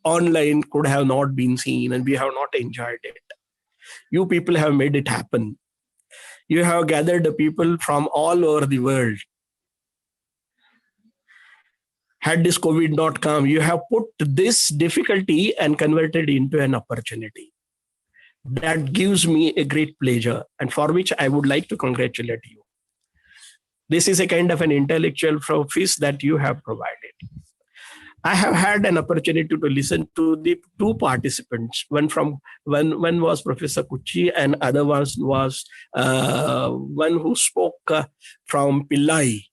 online could have not been seen, and we have not enjoyed it. You people have made it happen. You have gathered the people from all over the world. Had this COVID not come, you have put this difficulty and converted into an opportunity. That gives me a great pleasure, and for which I would like to congratulate you. This is a kind of an intellectual feast that you have provided. I have had an opportunity to listen to the two participants. One was Professor Kuchi, and other was one who spoke from Pillani.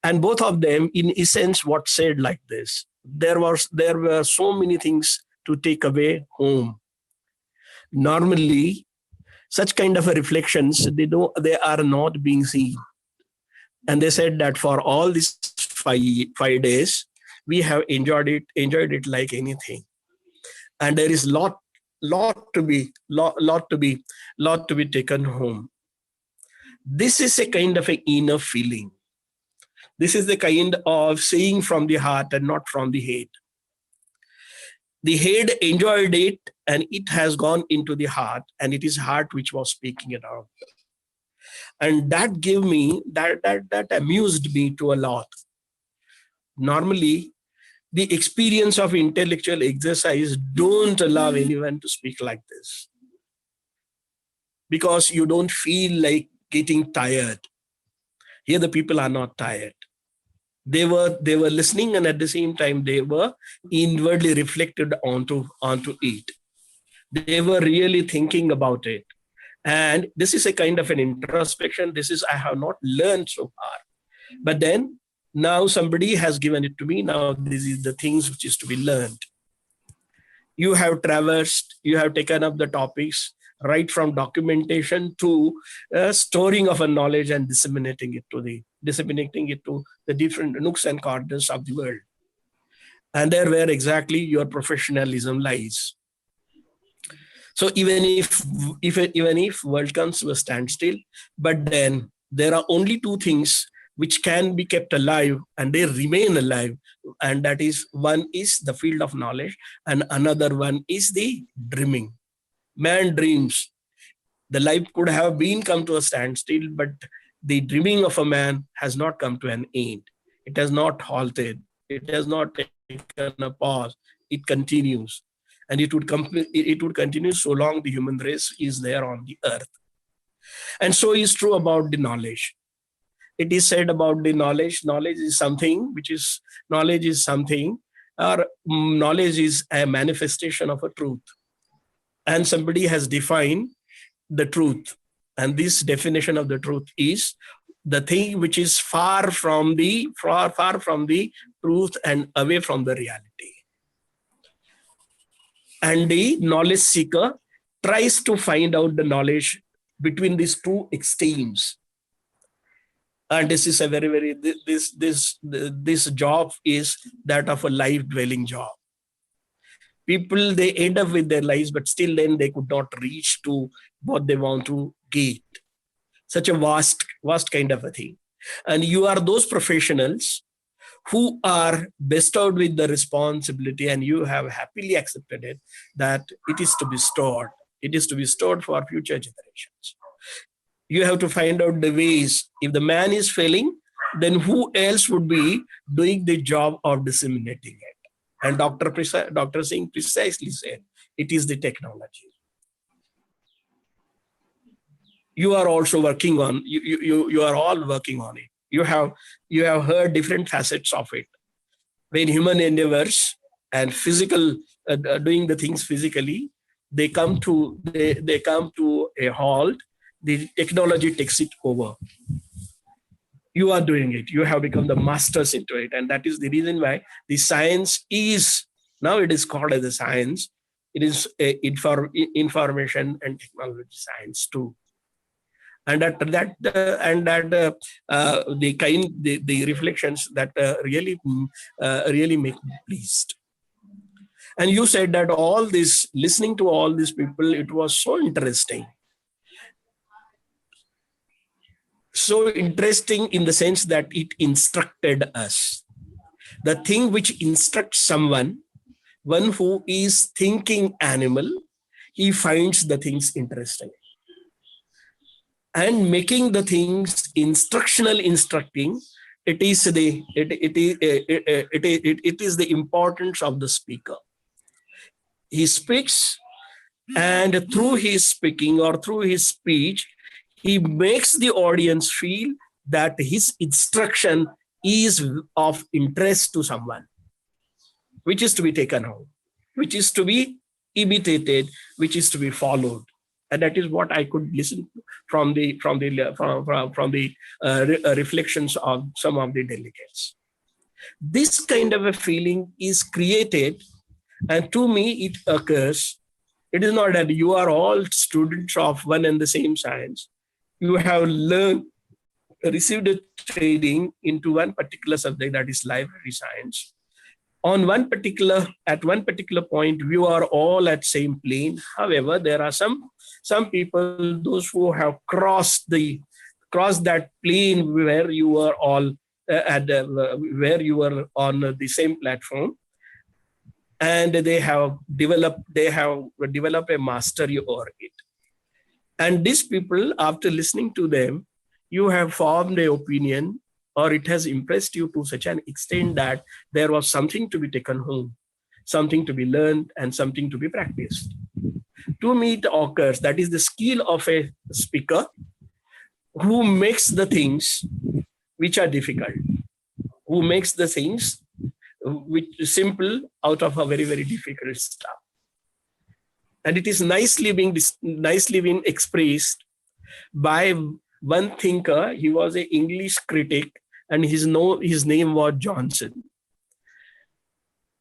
And both of them, in essence, what said like this: there were so many things to take away home. Normally, such kind of reflections, they are not being seen. And they said that for all these five days, we have enjoyed it like anything. And there is lot to be taken home. This is a kind of an inner feeling. This is the kind of saying from the heart and not from the head. The head enjoyed it, and it has gone into the heart, and it is heart which was speaking it out. And that gave me, that amused me to a lot. Normally, the experience of intellectual exercise don't allow anyone to speak like this, because you don't feel like getting tired. Here the people are not tired. They were listening, and at the same time they were inwardly reflected onto it. They were really thinking about it. And this is a kind of an introspection. This is, I have not learned so far. But then now somebody has given it to me. Now this is the things which is to be learned. You have traversed, you have taken up the topics, right from documentation to storing of a knowledge and disseminating it to the different nooks and corners of the world. And there where exactly your professionalism lies. So even if world comes to a standstill, but then there are only two things which can be kept alive, and they remain alive. And that is, one is the field of knowledge, and another one is the dreaming. Man dreams. The life could have been come to a standstill, but the dreaming of a man has not come to an end. It has not halted. It has not taken a pause. It continues. And it would continue so long the human race is there on the earth. And so is true about the knowledge. It is said about the knowledge is something, knowledge is a manifestation of a truth. And somebody has defined the truth. And this definition of the truth is the thing which is far from the truth and away from the reality. And the knowledge seeker tries to find out the knowledge between these two extremes. And this is a this job is that of a life-dwelling job. People, they end up with their lives, but still then they could not reach to what they want to get. such a vast kind of a thing. And you are those professionals who are bestowed with the responsibility, and you have happily accepted it, that it is to be stored. It is to be stored for future generations. You have to find out the ways. If the man is failing, then who else would be doing the job of disseminating it? And Dr. Singh precisely said, it is the technology. You are also working on, you are all working on it. You have heard different facets of it. When human endeavors and physical, doing the things physically, they come to a halt, the technology takes it over. You are doing it. You have become the masters into it. And that is the reason why the science is, now it is called as a science. It is information and technology science too. And the reflections that really make me pleased. And you said that all this, listening to all these people, it was so interesting. So interesting in the sense that it instructed us. The thing which instructs someone, one who is thinking animal, he finds the things interesting. And making the things instructing, it is the importance of the speaker. He speaks, and through his speaking or through his speech, he makes the audience feel that his instruction is of interest to someone, which is to be taken home, which is to be imitated, which is to be followed. And that is what I could listen from the reflections of some of the delegates. This kind of a feeling is created, and to me it occurs. It is not that you are all students of one and the same science. You have received a training into one particular subject, that is library science. At one particular point, you are all at same plane. However, there are some people, those who have crossed that plane where you were all where you were on the same platform, and they have developed a mastery over it. And these people, after listening to them, you have formed an opinion, or it has impressed you to such an extent that there was something to be taken home, something to be learned, and something to be practiced. To me, it occurs, that is the skill of a speaker who makes the things which are difficult, who makes the things which is simple out of a very, very difficult stuff. And it is nicely being expressed by one thinker. He was an English critic, and his name was Johnson.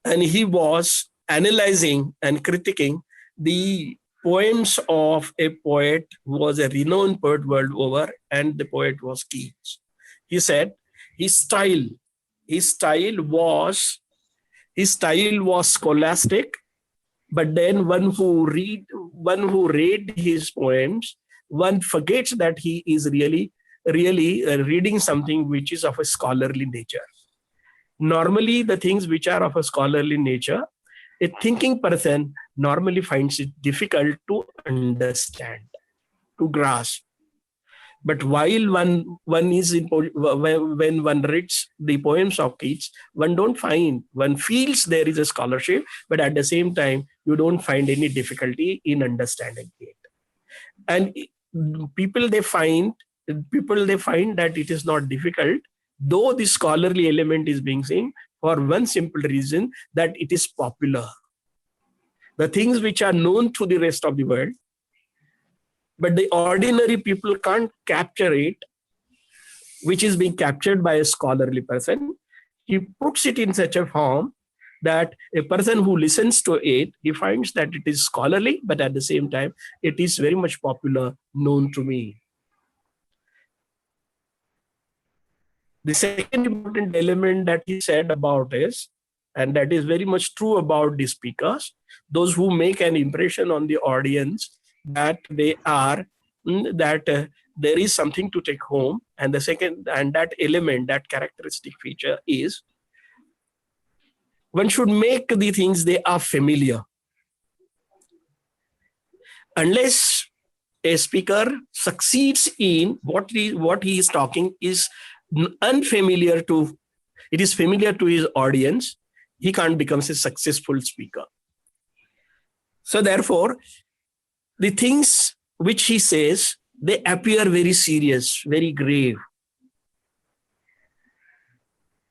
And he was analyzing and critiquing the poems of a poet who was a renowned poet world over, and the poet was Keats. He said his style was scholastic, but then one who read his poems, one forgets that he is really reading something which is of a scholarly nature. Normally, the things which are of a scholarly nature, a thinking person normally finds it difficult to understand, to grasp. But while when one reads the poems of Keats, one feels there is a scholarship, but at the same time, you don't find any difficulty in understanding it. And people they find that it is not difficult, though the scholarly element is being seen, for one simple reason, that it is popular. The things which are known to the rest of the world, but the ordinary people can't capture it, which is being captured by a scholarly person. He puts it in such a form that a person who listens to it, he finds that it is scholarly, but at the same time, it is very much popular, known to me. The second important element that he said about is, and that is very much true about the speakers, those who make an impression on the audience, that they are there is something to take home. And the second, and that element, that characteristic feature is one should make the things they are familiar. Unless a speaker succeeds in what he is talking is unfamiliar to, it is familiar to his audience, he can't become a successful speaker. So therefore, the things which he says, they appear very serious, very grave,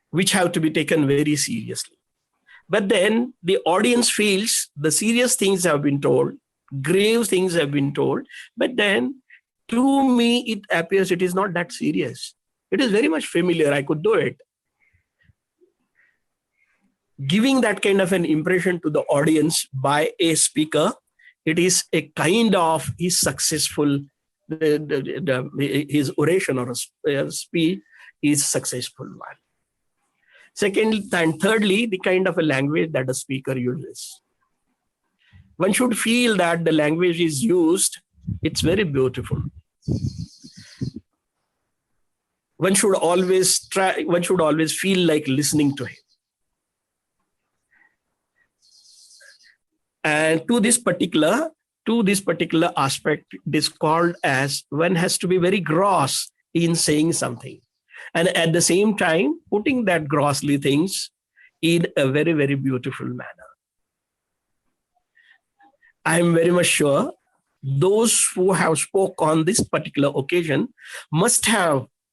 which have to be taken very seriously. But then the audience feels the serious things have been told, grave things have been told, but then to me, it appears it is not that serious. It is very much familiar. I could do it. Giving that kind of an impression to the audience by a speaker, it is a kind of his successful, his oration or speech is successful one. Second and thirdly, the kind of a language that the speaker uses. One should feel that the language is used, it's very beautiful. One should always feel like listening to him. And to this particular aspect, it is called as one has to be very gross in saying something. And at the same time, putting that grossly things in a very, very beautiful manner. I am very much sure those who have spoke on this particular occasion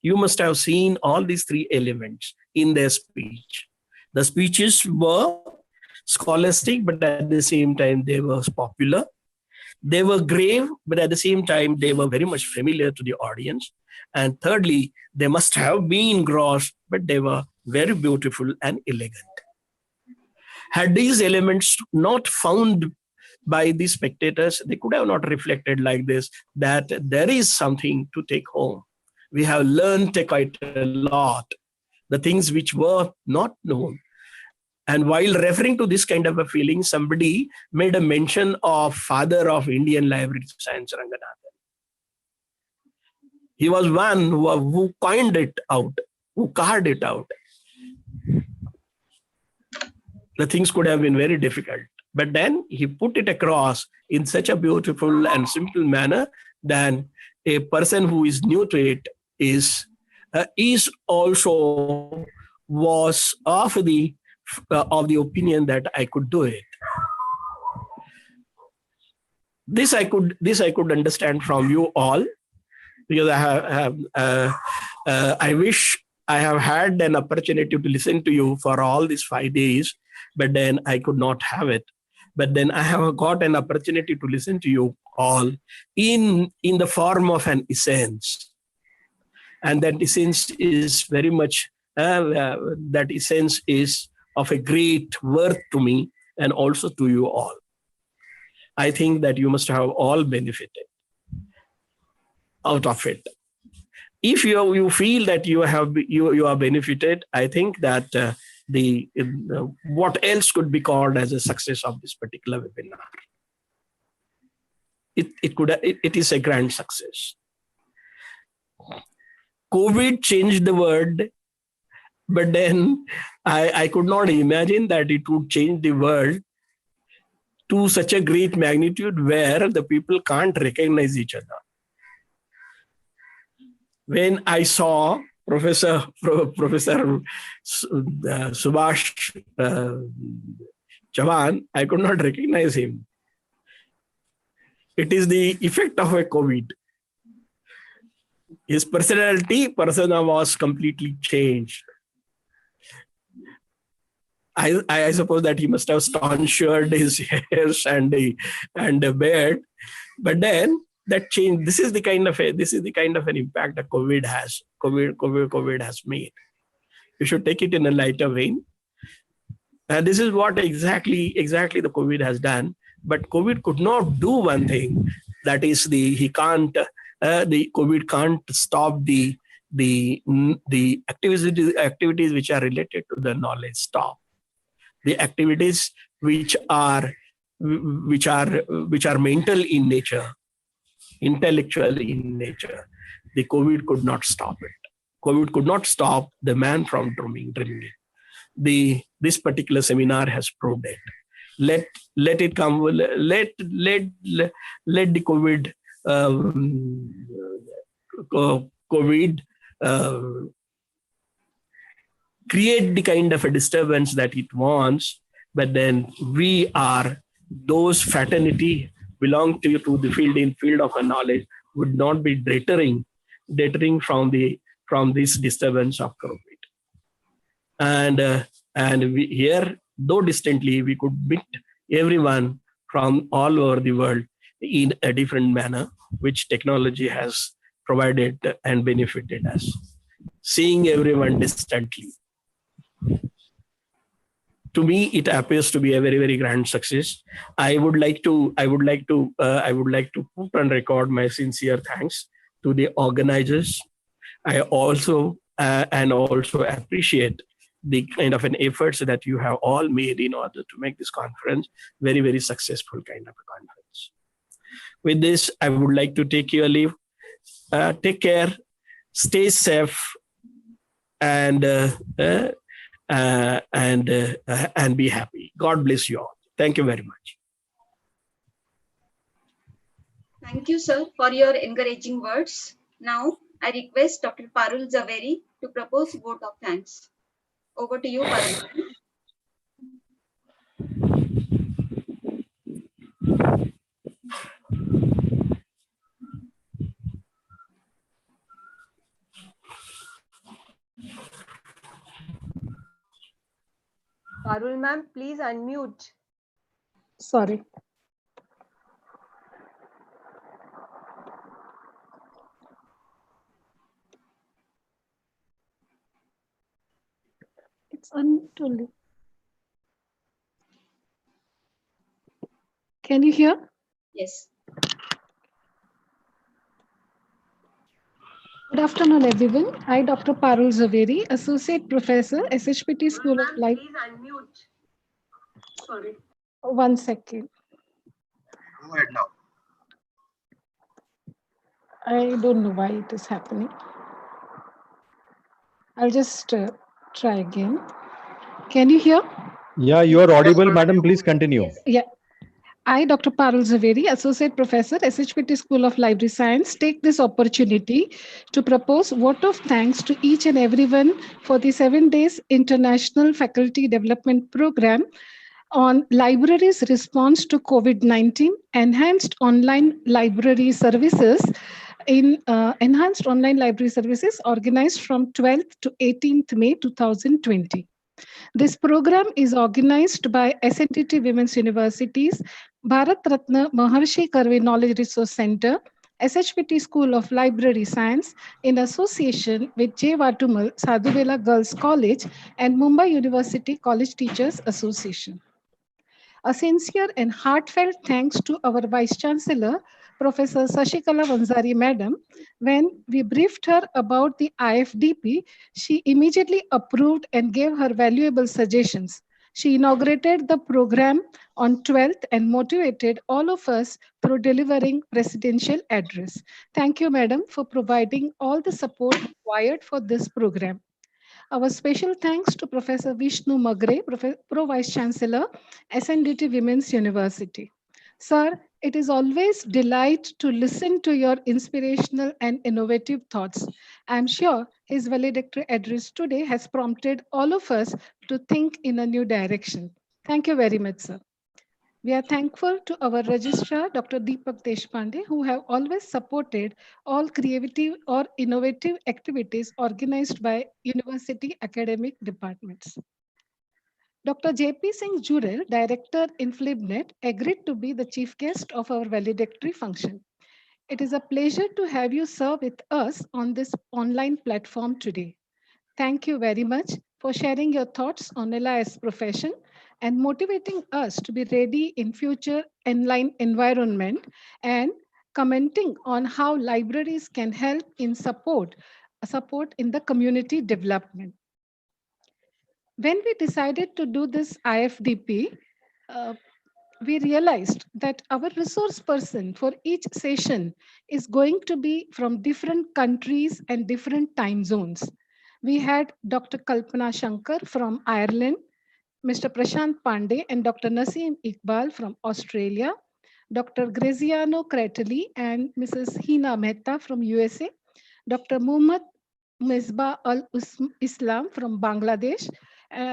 you must have seen all these three elements in their speech. The speeches were scholastic, but at the same time, they were popular. They were grave, but at the same time, they were very much familiar to the audience. And thirdly, they must have been gross, but they were very beautiful and elegant. Had these elements not found by the spectators, they could have not reflected like this, that there is something to take home. We have learned quite a lot, the things which were not known. And while referring to this kind of a feeling, somebody made a mention of father of Indian library science, Ranganathan. He was one who coined it out, who carved it out. The things could have been very difficult, but then he put it across in such a beautiful and simple manner that a person who is new to it is also was of the opinion that I could do it. This I could understand from you all, because I wish I have had an opportunity to listen to you for all these 5 days, but then I could not have it. But then I have got an opportunity to listen to you all in the form of an essence. And that essence is very much, that essence is of a great worth to me and also to you all. I think that you must have all benefited out of it. If you feel that you are benefited, I think that what else could be called as a success of this particular webinar? It is a grand success. COVID changed the world, but then I could not imagine that it would change the world to such a great magnitude where the people can't recognize each other. When I saw Professor Subhash Chavan, I could not recognize him. It is the effect of a COVID. His persona was completely changed. I suppose that he must have tonsured his hairs and the beard, but then that change. This is the kind of an impact that COVID has made. You should take it in a lighter vein. And this is what exactly the COVID has done. But COVID could not do one thing. That is the COVID can't stop the activities which are related to the knowledge stop. The activities which are mental in nature, intellectual in nature, the COVID could not stop it. COVID could not stop the man from dreaming. This particular seminar has proved it. Let it come. Let the COVID create the kind of a disturbance that it wants, but then we are those fraternity belong to the field of a knowledge would not be deterring from this disturbance of COVID. And we here, though distantly, we could meet everyone from all over the world in a different manner, which technology has provided and benefited us. Seeing everyone distantly, to me, it appears to be a very, very grand success. I would like to put on record my sincere thanks to the organizers. I also appreciate the kind of an efforts that you have all made in order to make this conference very, very successful kind of a conference. With this, I would like to take your leave. Take care, stay safe, and be happy. God bless you all. Thank you very much. Thank you, sir, for your encouraging words. Now, I request Dr. Parul Zaveri to propose vote of thanks. Over to you, Parul. Parul ma'am, please unmute. Sorry. It's untold. Can you hear? Yes. Good afternoon, everyone. I, Dr. Parul Zaveri, Associate Professor, SHPT School of Life. Please unmute. Sorry. 1 second. Go ahead now. I don't know why it is happening. I'll just try again. Can you hear? Yeah, you are audible, madam. Please continue. Yeah. I, Dr. Parul Zaveri, Associate Professor, SHPT School of Library Science, take this opportunity to propose vote of thanks to each and everyone for the 7 days International Faculty Development Program on libraries' response to COVID-19, enhanced online library services organized from 12th to 18th May 2020. This program is organized by SNTT Women's Universities, Bharat Ratna Maharshi Karve Knowledge Resource Center, SHPT School of Library Science, in association with J. Vatumal Sadhuvela Girls College and Mumbai University College Teachers Association. A sincere and heartfelt thanks to our Vice Chancellor, Professor Sashikala Vanzari Madam. When we briefed her about the IFDP, she immediately approved and gave her valuable suggestions. She inaugurated the program on 12th and motivated all of us through delivering presidential address. Thank you, Madam, for providing all the support required for this program. Our special thanks to Professor Vishnu Magre, Pro Vice Chancellor, SNDT Women's University. Sir, it is always delight to listen to your inspirational and innovative thoughts. I am sure his valedictory address today has prompted all of us to think in a new direction. Thank you very much, sir. We are thankful to our registrar, Dr. Deepak Deshpande, who have always supported all creative or innovative activities organized by university academic departments. Dr. J.P. Singh Jurel, Director in FlipNet, agreed to be the chief guest of our valedictory function. It is a pleasure to have you serve with us on this online platform today. Thank you very much for sharing your thoughts on LIS profession and motivating us to be ready in future online environment and commenting on how libraries can help in support in the community development. When we decided to do this IFDP, we realized that our resource person for each session is going to be from different countries and different time zones. We had Dr. Kalpana Shankar from Ireland, Mr. Prashant Pandey and Dr. Naseem Iqbal from Australia, Dr. Graziano Cretali and Mrs. Hina Mehta from USA, Dr. Muhammad Misbah Al-Islam from Bangladesh,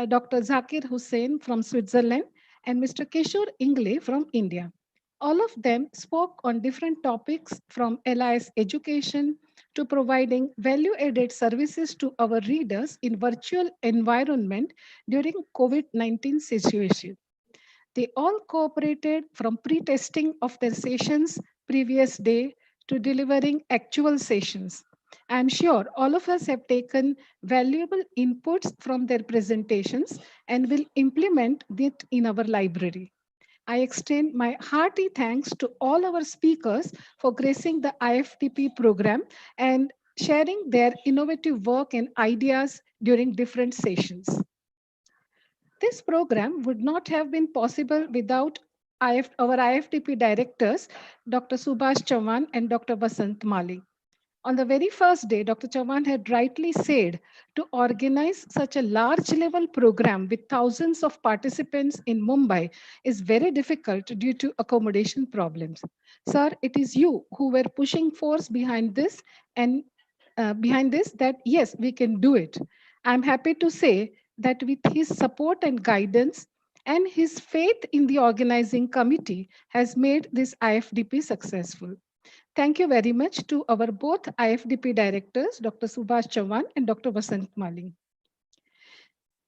Dr. Zakir Hussain from Switzerland, and Mr. Kishore Ingle from India. All of them spoke on different topics from LIS education to providing value-added services to our readers in virtual environment during COVID-19 situation. They all cooperated from pre-testing of their sessions previous day to delivering actual sessions. I'm sure all of us have taken valuable inputs from their presentations and will implement it in our library. I extend my hearty thanks to all our speakers for gracing the IFTP program and sharing their innovative work and ideas during different sessions. This program would not have been possible without our IFTP directors, Dr. Subhash Chauhan and Dr. Vasant Mali. On the very first day, Dr. Chauhan had rightly said to organize such a large level program with thousands of participants in Mumbai is very difficult due to accommodation problems. Sir, it is you who were pushing force behind this and that yes, we can do it. I'm happy to say that with his support and guidance and his faith in the organizing committee has made this IFDP successful. Thank you very much to our both IFDP directors, Dr. Subhash Chauhan and Dr. Vasant Mali.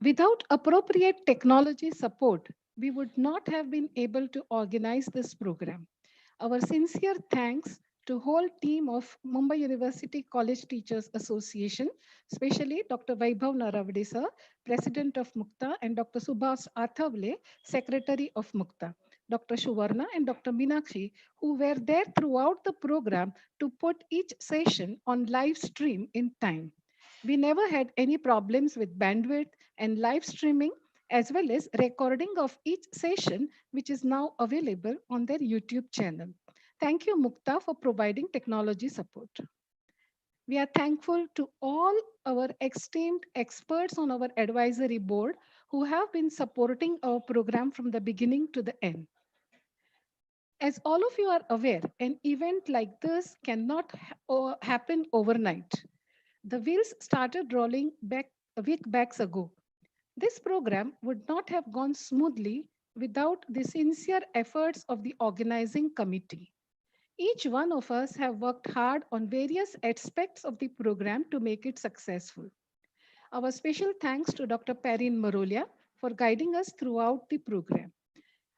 Without appropriate technology support, we would not have been able to organize this program. Our sincere thanks to whole team of Mumbai University College Teachers Association, especially Dr. Vaibhav Naravade sir, President of Mukta, and Dr. Subhas Athavle, Secretary of Mukta, Dr. Shuvarna and Dr. Meenakshi, who were there throughout the program to put each session on live stream in time. We never had any problems with bandwidth and live streaming as well as recording of each session, which is now available on their YouTube channel. Thank you, Mukta, for providing technology support. We are thankful to all our esteemed experts on our advisory board who have been supporting our program from the beginning to the end. As all of you are aware, an event like this cannot happen overnight. The wheels started rolling back a week ago. This program would not have gone smoothly without the sincere efforts of the organizing committee. Each one of us have worked hard on various aspects of the program to make it successful. Our special thanks to Dr. Perrine Marolia for guiding us throughout the program.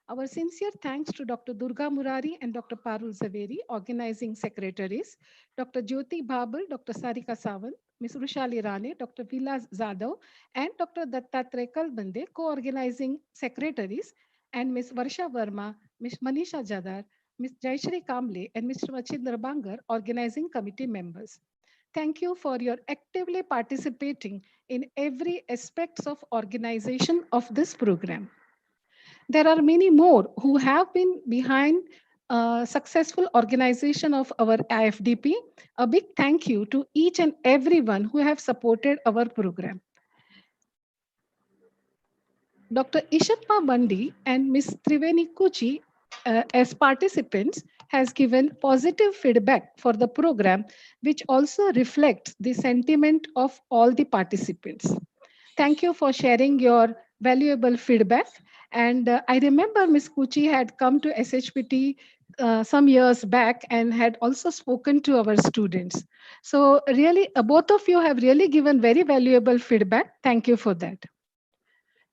Our sincere thanks to Dr. Durga Murari and Dr. Parul Zaveri, organizing secretaries, Dr. Jyoti Babal, Dr. Sarika Sawant, Ms. Rushali Rane, Dr. Vilas Zadav, and Dr. Dattatreya Kalbande, co-organizing secretaries, and Ms. Varsha Verma, Ms. Manisha Jadar, Ms. Jayashri Kamble, and Mr. Machindra Bangar, organizing committee members. Thank you for your actively participating in every aspects of organization of this program. There are many more who have been behind successful organization of our IFDP. A big thank you to each and everyone who have supported our program. Dr. Ishappa Bandi and Ms. Triveni Kuchi as participants has given positive feedback for the program, which also reflects the sentiment of all the participants. Thank you for sharing your valuable feedback. And I remember Ms. Kuchi had come to SHPT some years back and had also spoken to our students. So really, both of you have really given very valuable feedback. Thank you for that.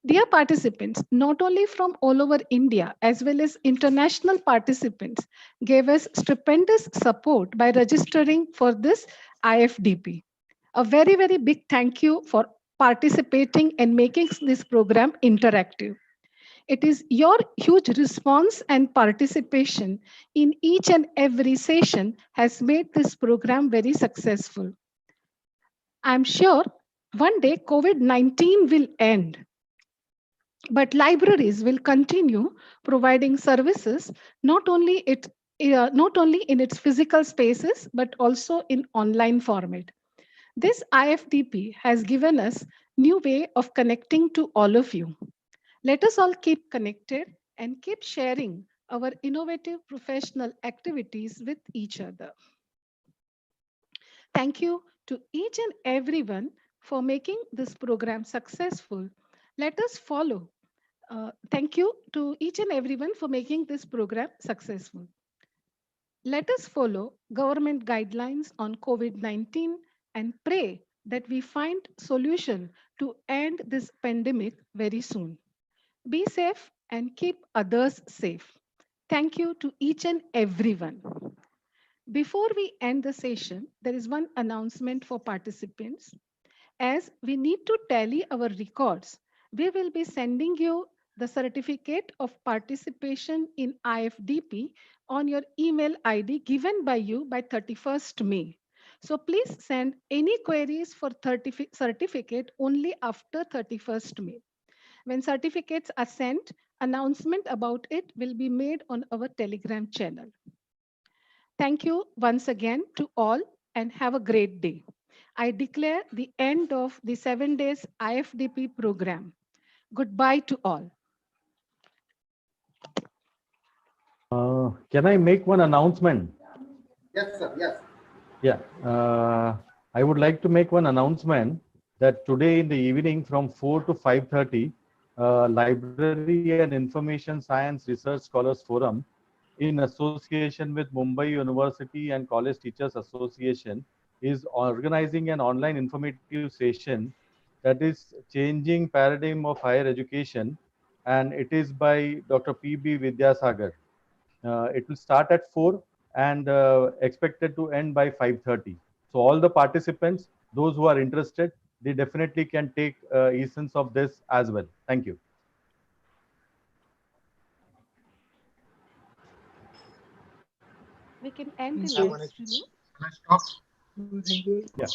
Dear participants, not only from all over India, as well as international participants gave us stupendous support by registering for this IFDP. A very, very big thank you for participating and making this program interactive. It is your huge response and participation in each and every session has made this program very successful. I'm sure one day COVID-19 will end. But libraries will continue providing services not only in its physical spaces, but also in online format. This IFDP has given us new way of connecting to all of you. Let us all keep connected and keep sharing our innovative professional activities with each other. Thank you to each and everyone for making this program successful. Let us follow. Thank you to each and everyone for making this program successful. Let us follow government guidelines on COVID-19 and pray that we find solution to end this pandemic very soon. Be safe and keep others safe. Thank you to each and everyone. Before we end the session, there is one announcement for participants. As we need to tally our records, we will be sending you the certificate of participation in IFDP on your email ID given by you by 31st May. So please send any queries for certificate only after 31st May. When certificates are sent, announcement about it will be made on our Telegram channel. Thank you once again to all and have a great day. I declare the end of the 7 days IFDP program. Goodbye to all. Can I make one announcement? Yes, sir. Yes. Yeah. I would like to make one announcement that today in the evening from 4 to 5:30, Library and Information Science Research Scholars Forum in association with Mumbai University and College Teachers Association is organizing an online informative session that is changing paradigm of higher education, and it is by Dr. P.B. Vidyasagar. It will start at 4 and expected to end by 5:30. So all the participants, those who are interested, they definitely can take essence of this as well. Thank you. We can end the Yeah, live Manish. streaming. Can I stop? Thank you. Yeah.